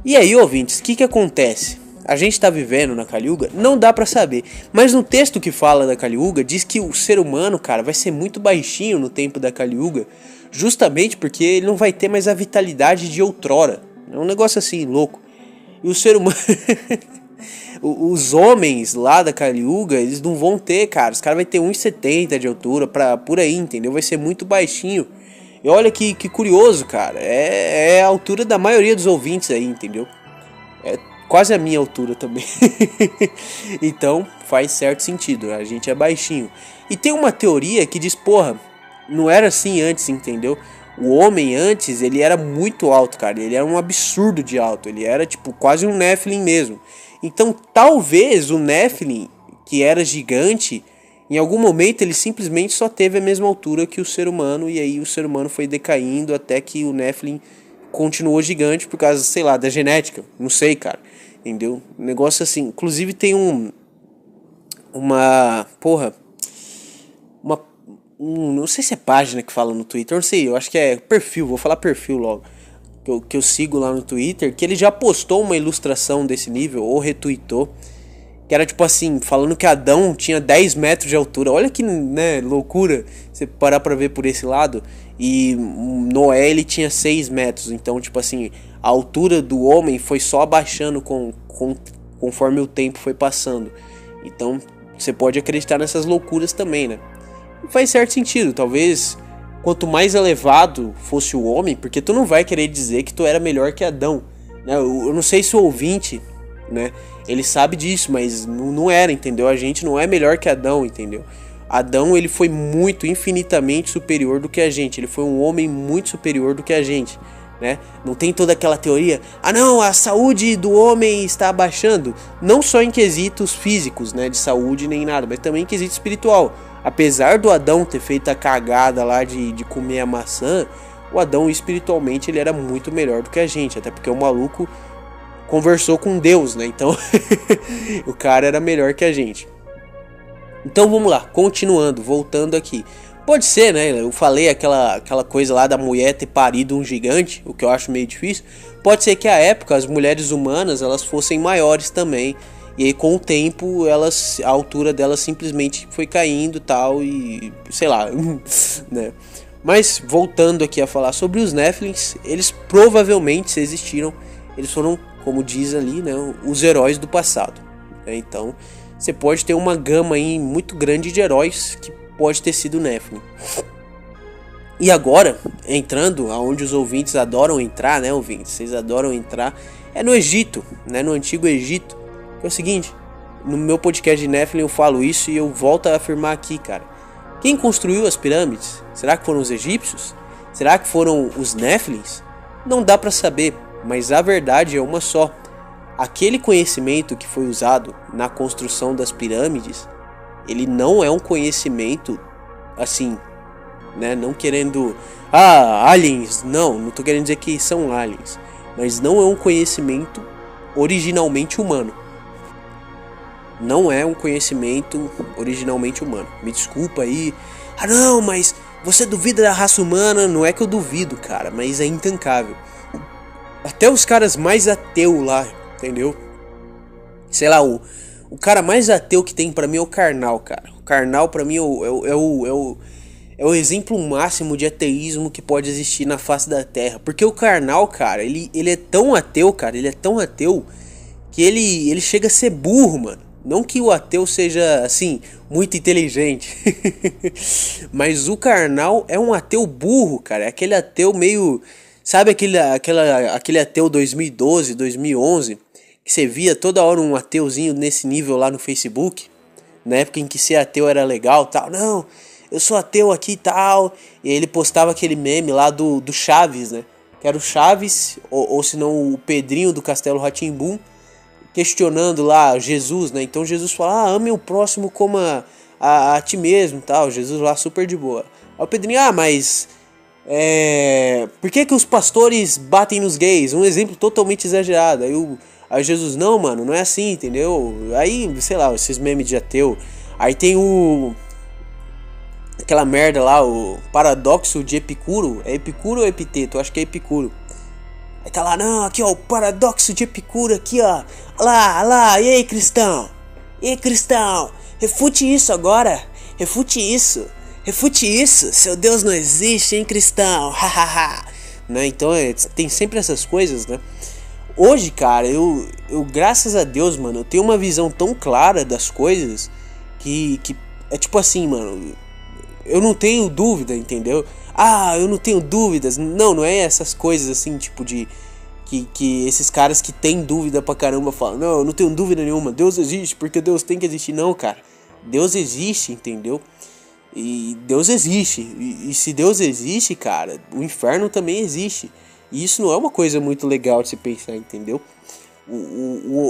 E aí, ouvintes, o que acontece? A gente tá vivendo na Kali Yuga? Não dá pra saber. Mas no texto que fala da Kali Yuga, diz que o ser humano, cara, vai ser muito baixinho no tempo da Kali Yuga, justamente porque ele não vai ter mais a vitalidade de outrora. É um negócio assim, louco. E o ser humano... Os homens lá da Kali Yuga, eles não vão ter, cara. Os caras vão ter 1,70 de altura, por aí, entendeu? Vai ser muito baixinho. E olha que curioso, cara. É a altura da maioria dos ouvintes aí, entendeu? É quase a minha altura também. Então faz certo sentido, a gente é baixinho. E tem uma teoria que diz, porra, não era assim antes, entendeu? O homem antes, ele era muito alto, cara. Ele era um absurdo de alto. Ele era tipo quase um Nephilim mesmo. Então talvez o Nephilim, que era gigante, em algum momento ele simplesmente só teve a mesma altura que o ser humano. E aí o ser humano foi decaindo até que o Nephilim continuou gigante por causa, sei lá, da genética. Não sei, cara. Entendeu? Um negócio assim. Inclusive tem não sei se é página que fala no Twitter, não sei, eu acho que é perfil, vou falar perfil logo, que eu sigo lá no Twitter, que ele já postou uma ilustração desse nível, ou retweetou, que era tipo assim, falando que Adão tinha 10 metros de altura. Olha que, né, loucura, você parar pra ver por esse lado. E Noé, ele tinha 6 metros, então tipo assim, a altura do homem foi só abaixando conforme o tempo foi passando. Então você pode acreditar nessas loucuras também, né? Faz certo sentido, talvez quanto mais elevado fosse o homem, porque tu não vai querer dizer que tu era melhor que Adão, né? Eu não sei se o ouvinte, né, ele sabe disso, mas não era, entendeu? A gente não é melhor que Adão, entendeu? Adão, ele foi muito, infinitamente superior do que a gente, ele foi um homem muito superior do que a gente, né? Não tem toda aquela teoria, não, a saúde do homem está abaixando, não só em quesitos físicos, né, de saúde nem nada, mas também em quesito espiritual. Apesar do Adão ter feito a cagada lá de comer a maçã, o Adão espiritualmente ele era muito melhor do que a gente, até porque o maluco conversou com Deus, né? Então o cara era melhor que a gente. Então vamos lá, continuando, voltando aqui. Pode ser, né? Eu falei aquela coisa lá da mulher ter parido um gigante, o que eu acho meio difícil. Pode ser que à época as mulheres humanas elas fossem maiores também. E aí com o tempo a altura delas simplesmente foi caindo tal e sei lá, né? Mas voltando aqui a falar sobre os Nephilims, eles provavelmente, se existiram, eles foram, como diz ali, né, os heróis do passado, né? Então você pode ter uma gama aí muito grande de heróis que pode ter sido Nephilim. E agora, entrando aonde os ouvintes adoram entrar, né, ouvintes? Vocês adoram entrar, é no Egito, né, no Antigo Egito. É o seguinte, no meu podcast de Nephilim eu falo isso e eu volto a afirmar aqui, cara. Quem construiu as pirâmides? Será que foram os egípcios? Será que foram os Nephilims? Não dá pra saber, mas a verdade é uma só. Aquele conhecimento que foi usado na construção das pirâmides, ele não é um conhecimento assim, né? Não querendo, aliens, não tô querendo dizer que são aliens. mas não é um conhecimento originalmente humano. Não é um conhecimento originalmente humano. Me desculpa aí. Ah não, mas você duvida da raça humana? Não é que eu duvido, cara, mas é intancável. Até os caras mais ateus lá, entendeu? Sei lá, o cara mais ateu que tem pra mim é o Karnal, cara. O Karnal pra mim é o exemplo máximo de ateísmo que pode existir na face da Terra. Porque o Karnal, cara, ele é tão ateu, cara, ele é tão ateu que ele chega a ser burro, mano. Não que o ateu seja, assim, muito inteligente. Mas o Karnal é um ateu burro, cara. É aquele ateu meio... Sabe aquele ateu 2012, 2011? Que você via toda hora um ateuzinho nesse nível lá no Facebook? Na época em que ser ateu era legal, tal. Não, eu sou ateu aqui e tal. E aí ele postava aquele meme lá do Chaves, né? Que era o Chaves, ou se não o Pedrinho do Castelo Rá-Tim-Bum, questionando lá Jesus, né? Então Jesus fala, ame o próximo como a ti mesmo, tal. Jesus lá super de boa. Aí o Pedrinho, mas por que os pastores batem nos gays? Um exemplo totalmente exagerado. Aí Jesus, não, mano, não é assim, entendeu? Aí, sei lá, esses memes de ateu. Aí tem aquela merda lá, o paradoxo de Epicuro. É Epicuro ou Epiteto? Acho que é Epicuro. Aí tá lá, não, aqui ó, o paradoxo de Epicuro aqui ó. Olha lá, e aí cristão? E aí cristão? Refute isso agora. Refute isso. Seu Deus não existe, hein cristão? Hahaha. Né? Então tem sempre essas coisas, né? Hoje, cara, eu graças a Deus, mano, eu tenho uma visão tão clara das coisas que é tipo assim, mano, eu não tenho dúvida, entendeu? Eu não tenho dúvidas. Não é essas coisas assim, tipo de... Que esses caras que tem dúvida pra caramba falam, não, eu não tenho dúvida nenhuma, Deus existe, porque Deus tem que existir. Não, cara, Deus existe, entendeu? E Deus existe. E se Deus existe, cara, o inferno também existe. E isso não é uma coisa muito legal de se pensar, entendeu?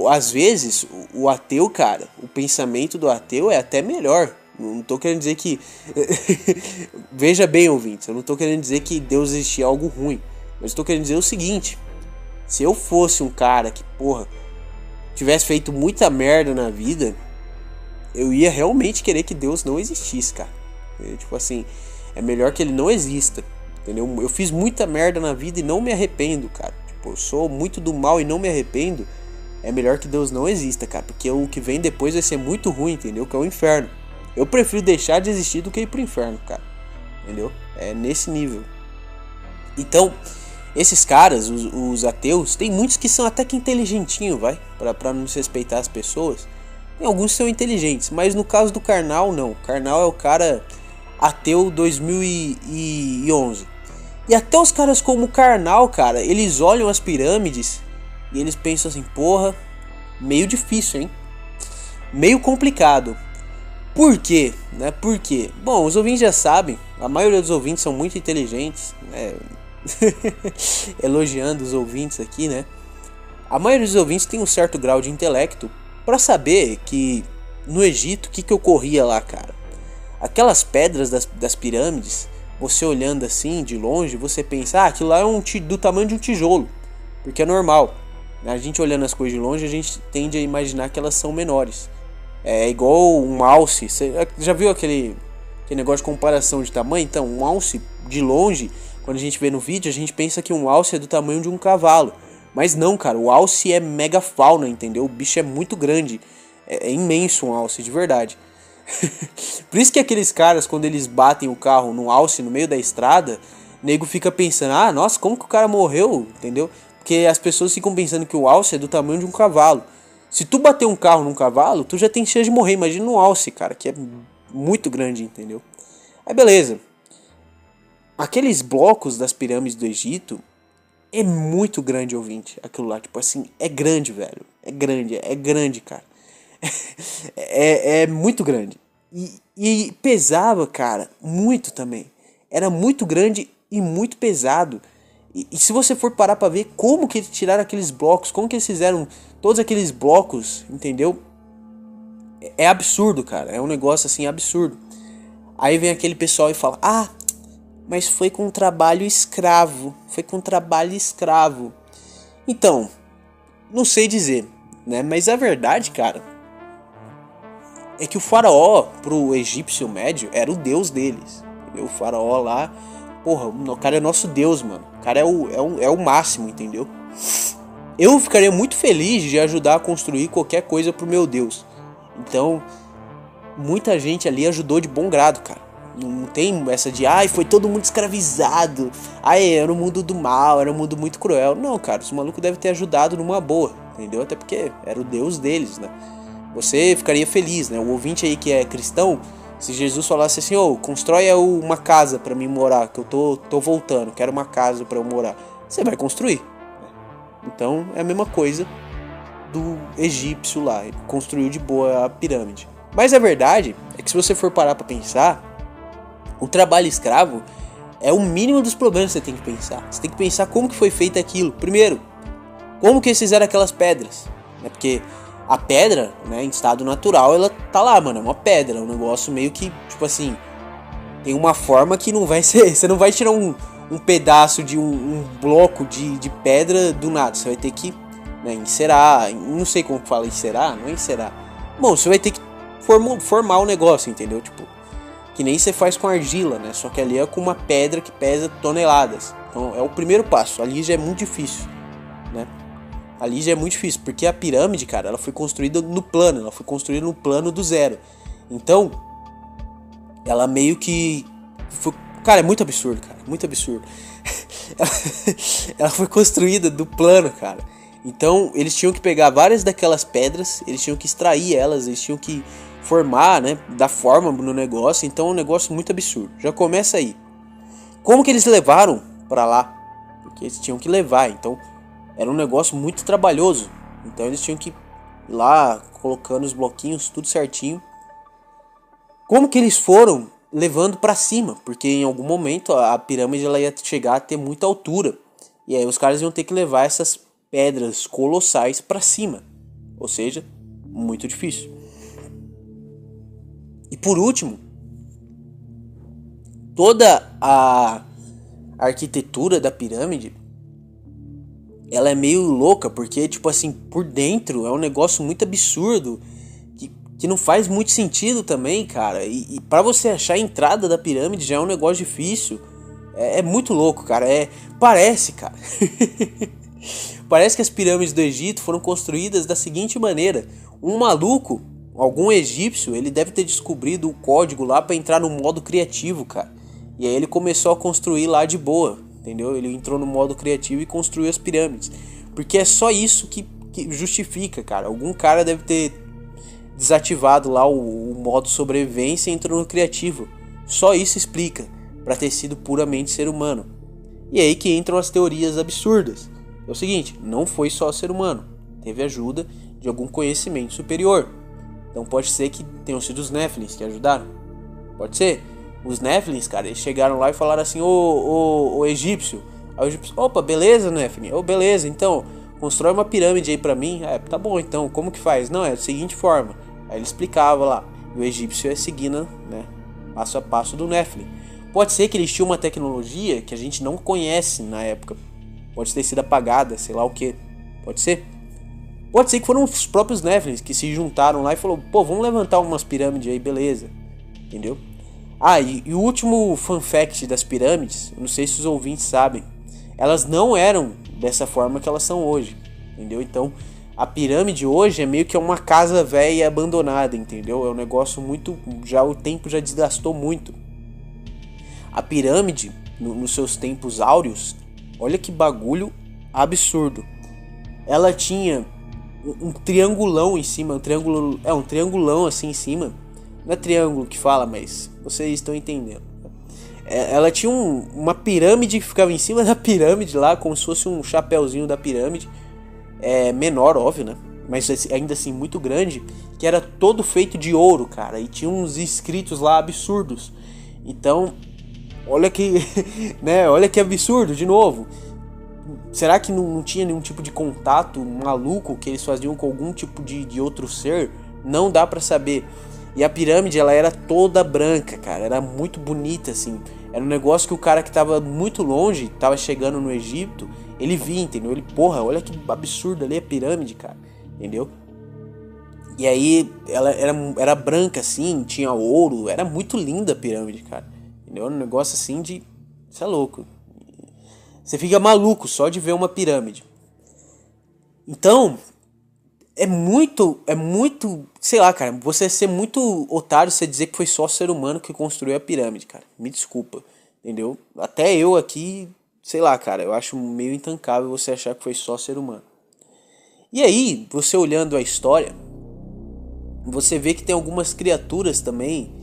Às vezes, o ateu, cara, o pensamento do ateu é até melhor. Não tô querendo dizer que... Veja bem, ouvintes, eu não tô querendo dizer que Deus existia algo ruim. Mas tô querendo dizer o seguinte. Se eu fosse um cara que, porra, tivesse feito muita merda na vida, eu ia realmente querer que Deus não existisse, cara. Tipo assim, é melhor que ele não exista, entendeu? Eu fiz muita merda na vida e não me arrependo, cara. Tipo, eu sou muito do mal e não me arrependo. É melhor que Deus não exista, cara. Porque o que vem depois vai ser muito ruim, entendeu? Que é o inferno. Eu prefiro deixar de existir do que ir pro inferno, cara. Entendeu? É nesse nível. Então, esses caras, os ateus, tem muitos que são até que inteligentinhos, vai? Pra não respeitar as pessoas. Tem alguns que são inteligentes, mas no caso do Karnal, não. Karnal é o cara ateu 2011. E até os caras como o Karnal, cara, eles olham as pirâmides e eles pensam assim, porra, meio difícil, hein? Meio complicado. Por quê? Né? Por quê? Bom, os ouvintes já sabem, a maioria dos ouvintes são muito inteligentes, né? Elogiando os ouvintes aqui, né? A maioria dos ouvintes tem um certo grau de intelecto para saber que no Egito, o que ocorria lá, cara? Aquelas pedras das pirâmides, você olhando assim de longe, você pensa, aquilo lá é do tamanho de um tijolo, porque é normal. A gente olhando as coisas de longe, a gente tende a imaginar que elas são menores. É igual um alce. Você já viu aquele negócio de comparação de tamanho? Então, um alce de longe, quando a gente vê no vídeo, a gente pensa que um alce é do tamanho de um cavalo. Mas não, cara, o alce é megafauna, entendeu? O bicho é muito grande. É imenso um alce, de verdade. Por isso que aqueles caras, quando eles batem o carro no alce no meio da estrada, o nego fica pensando, nossa, como que o cara morreu, entendeu? Porque as pessoas ficam pensando que o alce é do tamanho de um cavalo. Se tu bater um carro num cavalo, tu já tem chance de morrer. Imagina um alce, cara, que é muito grande, entendeu? Aí beleza. Aqueles blocos das pirâmides do Egito é muito grande, ouvinte. Aquilo lá, tipo assim, é grande, velho. É grande, cara. É muito grande. E pesava, cara, muito também. Era muito grande e muito pesado. E se você for parar pra ver como que eles tiraram aqueles blocos, como que eles fizeram todos aqueles blocos, entendeu? É absurdo, cara. É um negócio assim absurdo. Aí vem aquele pessoal e fala, mas foi com trabalho escravo. Foi com trabalho escravo. Então, não sei dizer, né? Mas a verdade, cara, é que o faraó, pro egípcio médio, era o deus deles. Entendeu? O faraó lá, porra, o cara é nosso deus, mano. O cara é o máximo, entendeu? Eu ficaria muito feliz de ajudar a construir qualquer coisa pro meu deus. Então, muita gente ali ajudou de bom grado, cara. Não tem essa de, foi todo mundo escravizado. Era um mundo do mal, era um mundo muito cruel. Não, cara, os malucos devem ter ajudado numa boa, entendeu? Até porque era o deus deles, né? Você ficaria feliz, né? O ouvinte aí que é cristão, se Jesus falasse assim, constrói uma casa pra mim morar, que eu tô voltando, quero uma casa pra eu morar. Você vai construir. Então é a mesma coisa do egípcio lá. Ele construiu de boa a pirâmide. Mas a verdade é que se você for parar pra pensar, o trabalho escravo é o mínimo dos problemas que você tem que pensar. Você tem que pensar como que foi feito aquilo. Primeiro, como que eles fizeram aquelas pedras? Porque a pedra, né, em estado natural, ela tá lá, mano. É uma pedra, é um negócio meio que, tipo assim, tem uma forma que não vai ser... Você não vai tirar um pedaço de um bloco de pedra do nada. Você vai ter que, né, encerar. Não sei como fala encerar, não é encerar. Bom, você vai ter que formar o negócio, entendeu? Tipo, que nem você faz com argila, né? Só que ali é com uma pedra que pesa toneladas. Então é o primeiro passo. Ali já é muito difícil, né? Ali já é muito difícil, porque a pirâmide, cara, ela foi construída no plano. Ela foi construída no plano do zero. Então, ela meio que... Cara, é muito absurdo, cara. Muito absurdo. Ela foi construída do plano, cara. Então, eles tinham que pegar várias daquelas pedras, eles tinham que extrair elas, eles tinham que formar, né, dar forma no negócio. Então, é um negócio muito absurdo. Já começa aí. Como que eles levaram pra lá? Porque eles tinham que levar, então era um negócio muito trabalhoso. Então, eles tinham que ir lá colocando os bloquinhos, tudo certinho. Como que eles foram levando pra cima? Porque em algum momento a pirâmide ela ia chegar a ter muita altura. E aí os caras iam ter que levar essas pedras colossais pra cima. Ou seja, muito difícil. E por último, toda a arquitetura da pirâmide, ela é meio louca, porque, tipo assim, por dentro é um negócio muito absurdo, que não faz muito sentido também, cara. E pra você achar a entrada da pirâmide já é um negócio difícil. É muito louco, cara. Parece, cara. Parece que as pirâmides do Egito foram construídas da seguinte maneira. Um maluco, algum egípcio, ele deve ter descobrido o código lá pra entrar no modo criativo, cara. E aí ele começou a construir lá de boa, entendeu? Ele entrou no modo criativo e construiu as pirâmides. Porque é só isso que justifica, cara. Algum cara deve ter desativado lá o modo sobrevivência e entrou no criativo. Só isso explica pra ter sido puramente ser humano. E aí que entram as teorias absurdas. É o seguinte, não foi só ser humano. Teve ajuda de algum conhecimento superior. Então pode ser que tenham sido os Néfilins que ajudaram. Pode ser. Os Néfilins, cara, eles chegaram lá e falaram assim, ô egípcio. Aí o egípcio, opa, beleza, Néfilin? Beleza, então, constrói uma pirâmide aí pra mim. Tá bom, então, como que faz? Não, é da seguinte forma. Aí ele explicava lá. E o egípcio ia seguindo, né, passo a passo do Néfilin. Pode ser que eles tinham uma tecnologia que a gente não conhece na época. Pode ter sido apagada, sei lá o que. Pode ser. Pode ser que foram os próprios Néfilins que se juntaram lá e falaram, pô, vamos levantar umas pirâmides aí, beleza. Entendeu? E o último fun fact das pirâmides, eu não sei se os ouvintes sabem, elas não eram dessa forma que elas são hoje, entendeu? Então, a pirâmide hoje é meio que uma casa velha e abandonada, entendeu? É um negócio muito... o tempo já desgastou muito. A pirâmide, nos seus tempos áureos, olha que bagulho absurdo. Ela tinha um triangulão em cima, um triangulão assim em cima. Não é triângulo que fala, mas vocês estão entendendo. Ela tinha uma pirâmide que ficava em cima da pirâmide lá, como se fosse um chapéuzinho da pirâmide. Menor, óbvio, né? Mas ainda assim muito grande, que era todo feito de ouro, cara. E tinha uns escritos lá absurdos. Então, olha que, né? Olha que absurdo, de novo. Será que não tinha nenhum tipo de contato maluco que eles faziam com algum tipo de outro ser? Não dá pra saber. E a pirâmide, ela era toda branca, cara. Era muito bonita, assim. Era um negócio que o cara que tava muito longe, tava chegando no Egito, ele via, entendeu? Ele, porra, olha que absurdo ali a pirâmide, cara, entendeu? E aí, ela era branca assim, tinha ouro, era muito linda a pirâmide, cara, entendeu? Um negócio assim de... Isso é louco. Você fica maluco só de ver uma pirâmide. Então, é muito, sei lá, cara, você ser muito otário você dizer que foi só ser humano que construiu a pirâmide, cara. Me desculpa, entendeu? Até eu aqui, sei lá, cara, eu acho meio intancável você achar que foi só ser humano. E aí, você olhando a história, você vê que tem algumas criaturas também,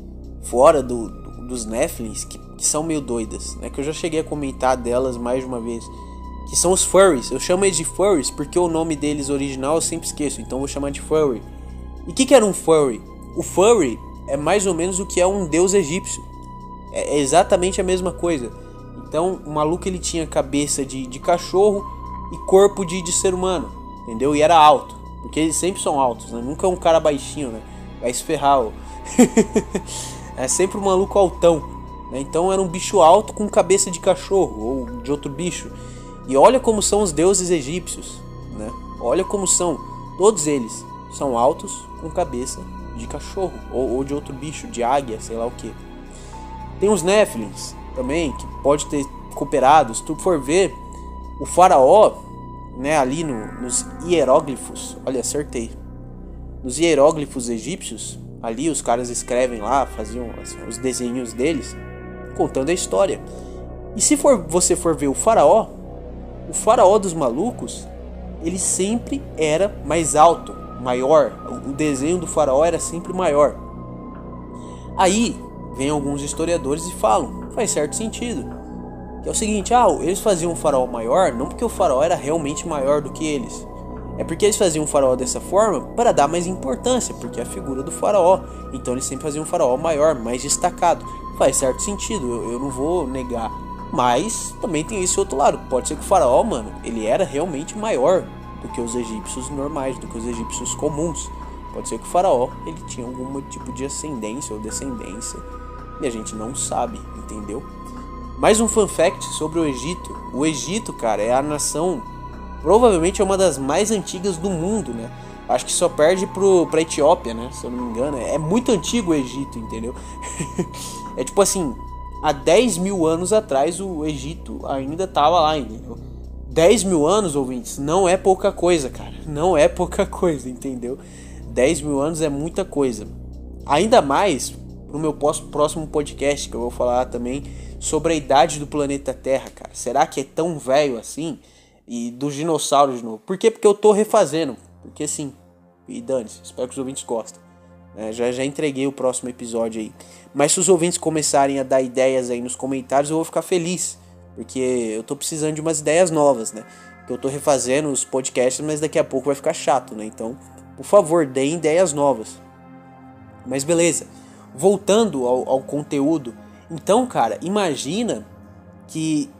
fora dos Nephilims, que são meio doidas, né? Que eu já cheguei a comentar delas mais de uma vez. Que são os furries. Eu chamo eles de furries porque o nome deles original eu sempre esqueço, então eu vou chamar de furry. E o que era um furry? O furry é mais ou menos o que é um deus egípcio. É exatamente a mesma coisa. Então o maluco ele tinha cabeça de cachorro e corpo de ser humano, entendeu? E era alto, porque eles sempre são altos, né? Nunca é um cara baixinho, né? Vai se ferrar, ó. É sempre um maluco altão, né? Então era um bicho alto com cabeça de cachorro ou de outro bicho. E olha como são os deuses egípcios, né? Olha como são. Todos eles são altos com cabeça de cachorro ou de outro bicho, de águia, sei lá o que. Tem os Nephilims também, que pode ter cooperado. Se tu for ver, o faraó, né, ali nos hieróglifos, olha, acertei. Nos hieróglifos egípcios, ali os caras escrevem lá, faziam os desenhos deles, contando a história. E se você for ver o faraó dos malucos, ele sempre era mais alto, maior. O desenho do faraó era sempre maior. Aí vem alguns historiadores e falam, faz certo sentido, que é o seguinte: eles faziam um faraó maior não porque o faraó era realmente maior do que eles, é porque eles faziam um faraó dessa forma para dar mais importância, porque é a figura do faraó, então eles sempre faziam um faraó maior, mais destacado. Faz certo sentido, eu não vou negar. Mas também tem esse outro lado. Pode ser que o faraó, mano, ele era realmente maior do que os egípcios normais, do que os egípcios comuns. Pode ser que o faraó, ele tinha algum tipo de ascendência ou descendência, e a gente não sabe, entendeu? Mais um fun fact sobre o Egito. O Egito, cara, é a nação, provavelmente é uma das mais antigas do mundo, né? Acho que só perde pra Etiópia, né? Se eu não me engano. É muito antigo o Egito, entendeu? É tipo assim, há 10 mil anos atrás o Egito ainda tava lá, entendeu? 10 mil anos, ouvintes, não é pouca coisa, cara. Não é pouca coisa, entendeu? 10 mil anos é muita coisa. Ainda mais pro meu próximo podcast, que eu vou falar também sobre a idade do planeta Terra, cara. Será que é tão velho assim? E dos dinossauros de novo. Por quê? Porque eu tô refazendo. Porque sim. E dane-se, espero que os ouvintes gostem. Já entreguei o próximo episódio aí. Mas se os ouvintes começarem a dar ideias aí nos comentários, eu vou ficar feliz. Porque eu tô precisando de umas ideias novas, né? Porque eu tô refazendo os podcasts, mas daqui a pouco vai ficar chato, né? Então, por favor, deem ideias novas. Mas beleza. Voltando ao conteúdo. Então, cara, imagina que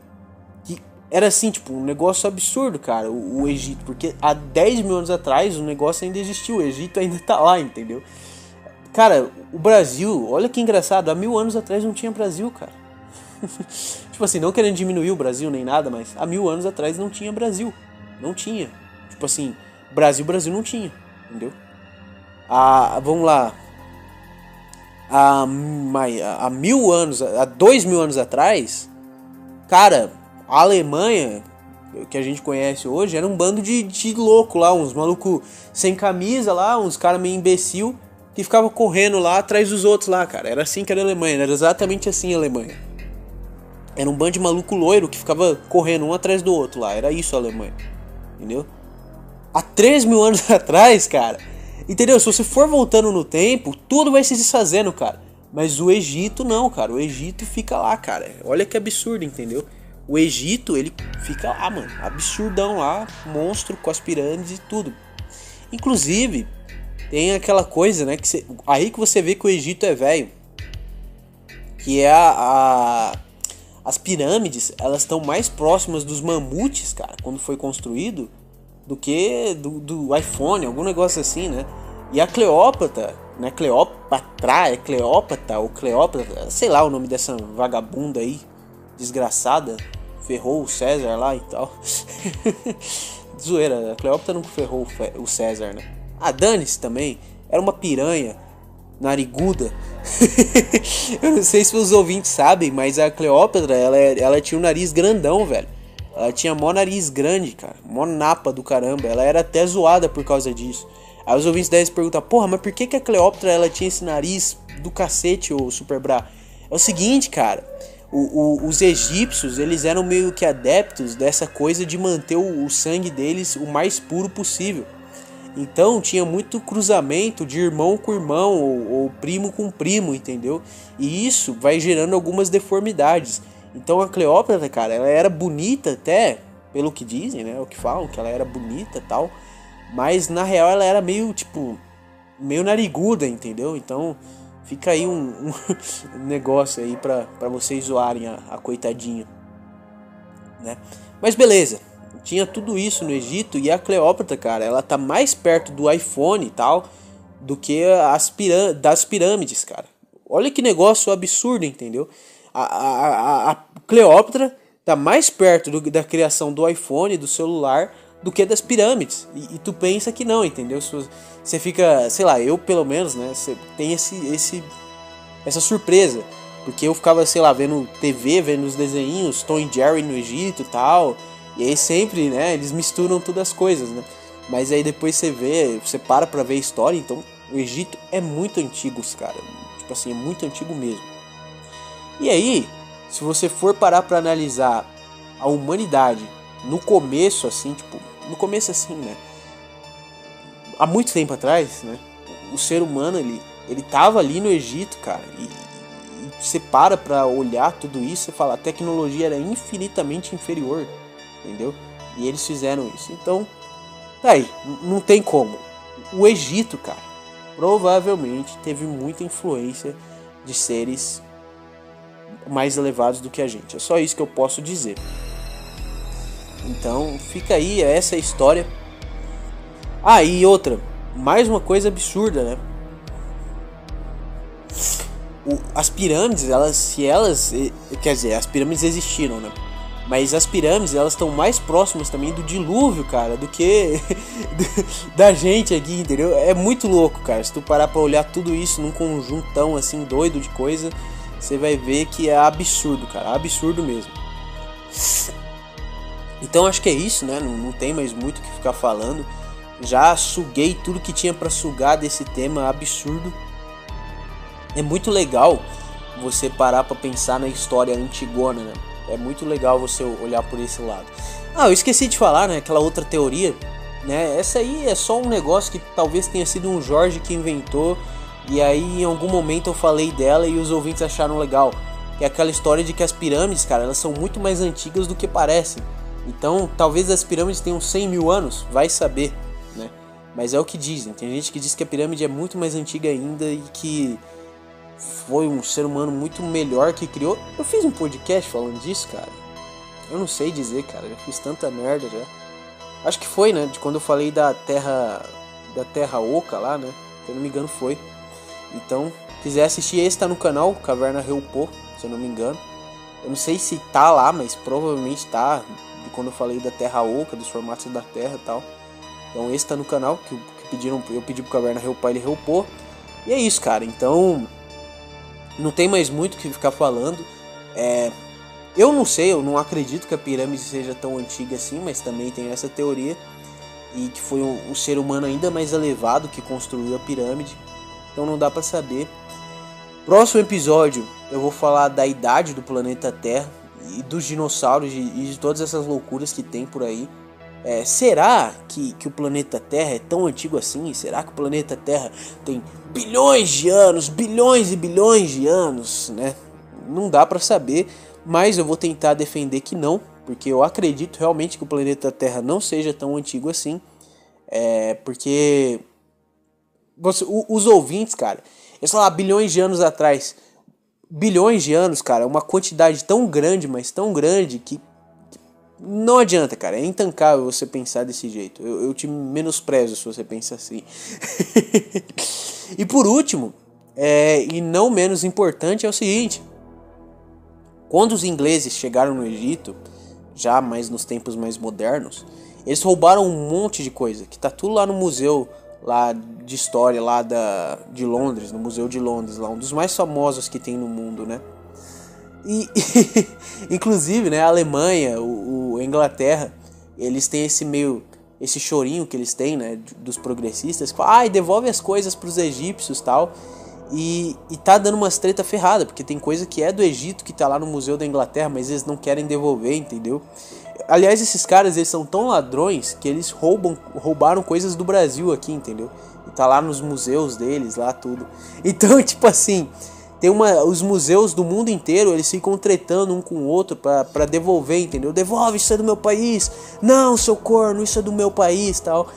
era assim, tipo, um negócio absurdo, cara, o Egito. Porque há 10 mil anos atrás o negócio ainda existiu. O Egito ainda tá lá, entendeu? Cara, o Brasil, olha que engraçado, há 1000 anos atrás não tinha Brasil, cara. Tipo assim, não querendo diminuir o Brasil nem nada, mas há 1000 anos atrás não tinha Brasil. Não tinha. Tipo assim, Brasil não tinha, entendeu? Vamos lá. Há 1000 anos, há 2000 anos atrás, cara, a Alemanha, que a gente conhece hoje, era um bando de louco lá, uns malucos sem camisa lá, uns caras meio imbecil, que ficava correndo lá atrás dos outros lá, cara. Era assim que era a Alemanha, era exatamente assim a Alemanha. Era um bando de maluco loiro que ficava correndo um atrás do outro lá, era isso a Alemanha, entendeu? Há 3 mil anos atrás, cara, entendeu? Se você for voltando no tempo, tudo vai se desfazendo, cara. Mas o Egito não, cara, o Egito fica lá, cara. Olha que absurdo, entendeu? O Egito, ele fica lá, mano, absurdão lá, monstro com as pirâmides e tudo. Inclusive, tem aquela coisa, né, aí que você vê que o Egito é velho, que é as pirâmides, elas estão mais próximas dos mamutes, cara, quando foi construído, do que do iPhone, algum negócio assim, né? E a Cleópatra, Não é Cleópatra, é Cleópatra ou Cleópatra, sei lá o nome dessa vagabunda aí, desgraçada, ferrou o César lá e tal. Zoeira, a Cleópatra não ferrou o César, né? A dane-se também, era uma piranha, nariguda. Eu não sei se os ouvintes sabem, mas a Cleópatra, ela tinha um nariz grandão, velho. Ela tinha mó nariz grande, cara, mó napa do caramba, ela era até zoada por causa disso. Aí os ouvintes devem se perguntar, porra, mas por que a Cleópatra ela tinha esse nariz do cacete, ô Super Bra? É o seguinte, cara, os egípcios, eles eram meio que adeptos dessa coisa de manter o sangue deles o mais puro possível. Então tinha muito cruzamento de irmão com irmão, ou primo com primo, entendeu? E isso vai gerando algumas deformidades. Então a Cleópatra, cara, ela era bonita até, pelo que dizem, né? O que falam, que ela era bonita e tal. Mas na real ela era meio, tipo, meio nariguda, entendeu? Então fica aí um negócio aí pra vocês zoarem a coitadinha, né? Mas beleza, tinha tudo isso no Egito e a Cleópatra, cara, ela tá mais perto do iPhone e tal do que das pirâmides, cara. Olha que negócio absurdo, entendeu? A Cleópatra tá mais perto da criação do iPhone, do celular, do que das pirâmides. E tu pensa que não, entendeu? Você fica, sei lá, eu pelo menos, né? Você tem essa surpresa. Porque eu ficava, sei lá, vendo TV, vendo os desenhinhos, Tom e Jerry no Egito e tal. E aí sempre, né, eles misturam todas as coisas, né? Mas aí depois você vê, você para pra ver a história, então o Egito é muito antigo, cara. Tipo assim, é muito antigo mesmo. E aí, se você for parar pra analisar a humanidade no começo, assim, tipo, no começo assim, né? Há muito tempo atrás, né? O ser humano, ele tava ali no Egito, cara. E você para pra olhar tudo isso e fala, a tecnologia era infinitamente inferior, entendeu? E eles fizeram isso. Então, tá aí, não tem como. O Egito, cara, provavelmente teve muita influência de seres mais elevados do que a gente. É só isso que eu posso dizer. Então, fica aí essa história. Ah, e outra, mais uma coisa absurda, né? As pirâmides, quer dizer, as pirâmides existiram, né? Mas as pirâmides, elas estão mais próximas também do dilúvio, cara, do que da gente aqui, entendeu? É muito louco, cara. Se tu parar pra olhar tudo isso num conjuntão assim doido de coisa, você vai ver que é absurdo, cara, absurdo mesmo. Então acho que é isso, né? Não tem mais muito o que ficar falando. Já suguei tudo que tinha pra sugar desse tema absurdo. É muito legal você parar pra pensar na história antigona, né? É muito legal você olhar por esse lado. Ah, eu esqueci de falar, né? Aquela outra teoria, né? Essa aí é só um negócio que talvez tenha sido um Jorge que inventou. E aí em algum momento eu falei dela e os ouvintes acharam legal. Que é aquela história de que as pirâmides, cara, elas são muito mais antigas do que parecem. Então talvez as pirâmides tenham 100 mil anos, vai saber, né? Mas é o que dizem. Tem gente que diz que a pirâmide é muito mais antiga ainda e que foi um ser humano muito melhor que criou. Eu fiz um podcast falando disso, cara. Eu não sei dizer, cara. Já fiz tanta merda já. Acho que foi, né? De quando eu falei da terra oca lá, né? Se eu não me engano foi. Então, quiser assistir, esse tá no canal, Caverna Reupô, se eu não me engano. Eu não sei se tá lá, mas provavelmente tá. De quando eu falei da terra oca, dos formatos da terra e tal. Então esse tá no canal, que eu pedi pro Caverna Reupô, ele reupô. E é isso, cara. Então não tem mais muito o que ficar falando. Eu não sei, eu não acredito que a pirâmide seja tão antiga assim, mas também tem essa teoria. E que foi um ser humano ainda mais elevado que construiu a pirâmide. Então não dá pra saber. Próximo episódio eu vou falar da idade do planeta Terra e dos dinossauros e de todas essas loucuras que tem por aí. Será que o planeta Terra é tão antigo assim? Será que o planeta Terra tem bilhões de anos, bilhões e bilhões de anos, né? Não dá pra saber, mas eu vou tentar defender que não, porque eu acredito realmente que o planeta Terra não seja tão antigo assim. Porque os ouvintes, cara, eles falam bilhões de anos atrás. Bilhões de anos, cara, é uma quantidade tão grande, mas tão grande que Não adianta, cara. É intancável você pensar desse jeito. Eu te menosprezo se você pensa assim. E por último, e não menos importante, é o seguinte. Quando os ingleses chegaram no Egito, já mais nos tempos mais modernos, eles roubaram um monte de coisa, que tá tudo lá no museu lá de história lá de Londres, no Museu de Londres, lá um dos mais famosos que tem no mundo, né? E inclusive, né, a Alemanha, a Inglaterra, eles têm esse chorinho que eles têm, né, dos progressistas, que falam, devolve as coisas pros egípcios, tal. E tá dando umas treta ferrada, porque tem coisa que é do Egito que tá lá no Museu da Inglaterra, mas eles não querem devolver, entendeu? Aliás, esses caras, eles são tão ladrões que eles roubaram coisas do Brasil aqui, entendeu? E tá lá nos museus deles, lá tudo. Então, tipo assim, os museus do mundo inteiro, eles ficam tretando um com o outro pra devolver, entendeu? Devolve, isso é do meu país. Não, seu corno, isso é do meu país, tal.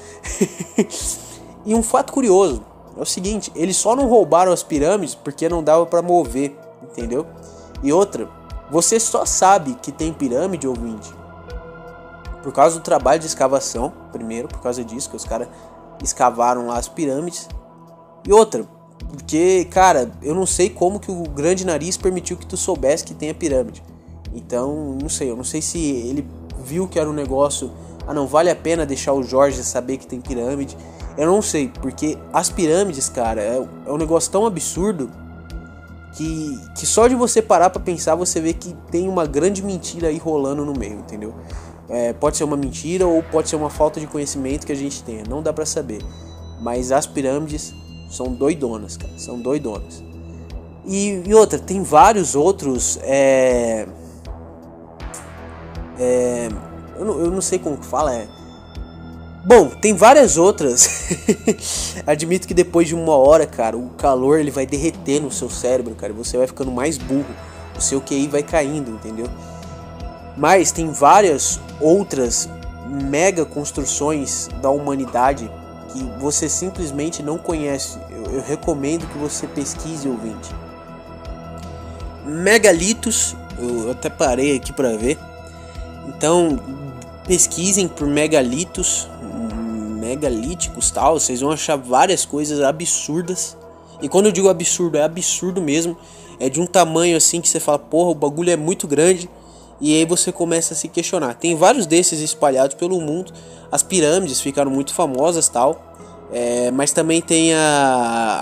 E um fato curioso é o seguinte, eles só não roubaram as pirâmides porque não dava pra mover, entendeu? E outra, você só sabe que tem pirâmide, ouvinte, por causa do trabalho de escavação, primeiro, por causa disso, que os caras escavaram lá as pirâmides. E outra, porque, cara, eu não sei como que o grande nariz permitiu que tu soubesse que tem a pirâmide. Então, eu não sei se ele viu que era um negócio, não vale a pena deixar o Jorge saber que tem pirâmide. Eu não sei, porque as pirâmides, cara, é um negócio tão absurdo que só de você parar pra pensar, você vê que tem uma grande mentira aí rolando no meio, entendeu? Pode ser uma mentira ou pode ser uma falta de conhecimento que a gente tenha, não dá pra saber. Mas as pirâmides são doidonas, cara, são doidonas. E outra, tem vários outros, eu não sei como que fala, Bom, tem várias outras. Admito que depois de 1 hora, cara, o calor ele vai derreter no seu cérebro, cara, e você vai ficando mais burro, o seu QI vai caindo, entendeu? Mas tem várias outras mega construções da humanidade que você simplesmente não conhece. Eu recomendo que você pesquise, ouvinte. Megalitos, eu até parei aqui para ver. Então, pesquisem por megalíticos, tal. Vocês vão achar várias coisas absurdas. E quando eu digo absurdo, é absurdo mesmo. É de um tamanho assim que você fala, porra, o bagulho é muito grande. E aí você começa a se questionar. Tem vários desses espalhados pelo mundo. As pirâmides ficaram muito famosas, tal. Mas também tem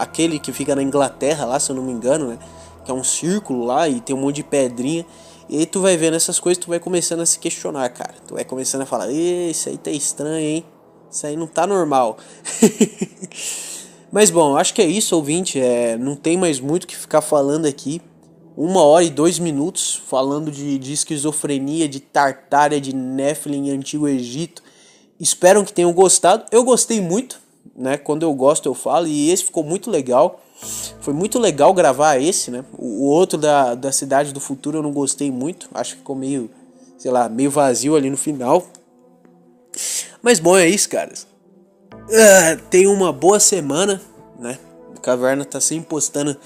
aquele que fica na Inglaterra lá, se eu não me engano, né? Que é um círculo lá e tem um monte de pedrinha. E aí tu vai vendo essas coisas, tu vai começando a se questionar, cara. Tu vai começando a falar, isso aí tá estranho, hein? Isso aí não tá normal. Mas bom, acho que é isso, ouvinte. Não tem mais muito o que ficar falando aqui. 1 hora e 2 minutos falando de esquizofrenia, de Tartária, de Nephilim, Antigo Egito. Espero que tenham gostado. Eu gostei muito, né? Quando eu gosto eu falo. E esse ficou muito legal. Foi muito legal gravar esse, né? O outro da Cidade do Futuro eu não gostei muito. Acho que ficou meio, sei lá, meio vazio ali no final. Mas bom, é isso, caras. Tenha uma boa semana, né? O Caverna tá sempre postando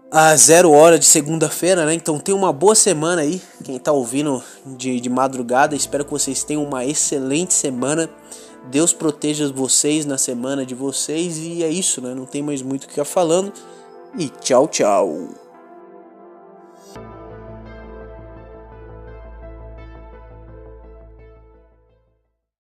a 0 hora de segunda-feira, né? Então tem uma boa semana aí. Quem tá ouvindo de madrugada, espero que vocês tenham uma excelente semana. Deus proteja vocês na semana de vocês. E é isso, né? Não tem mais muito o que ficar falando. E tchau, tchau.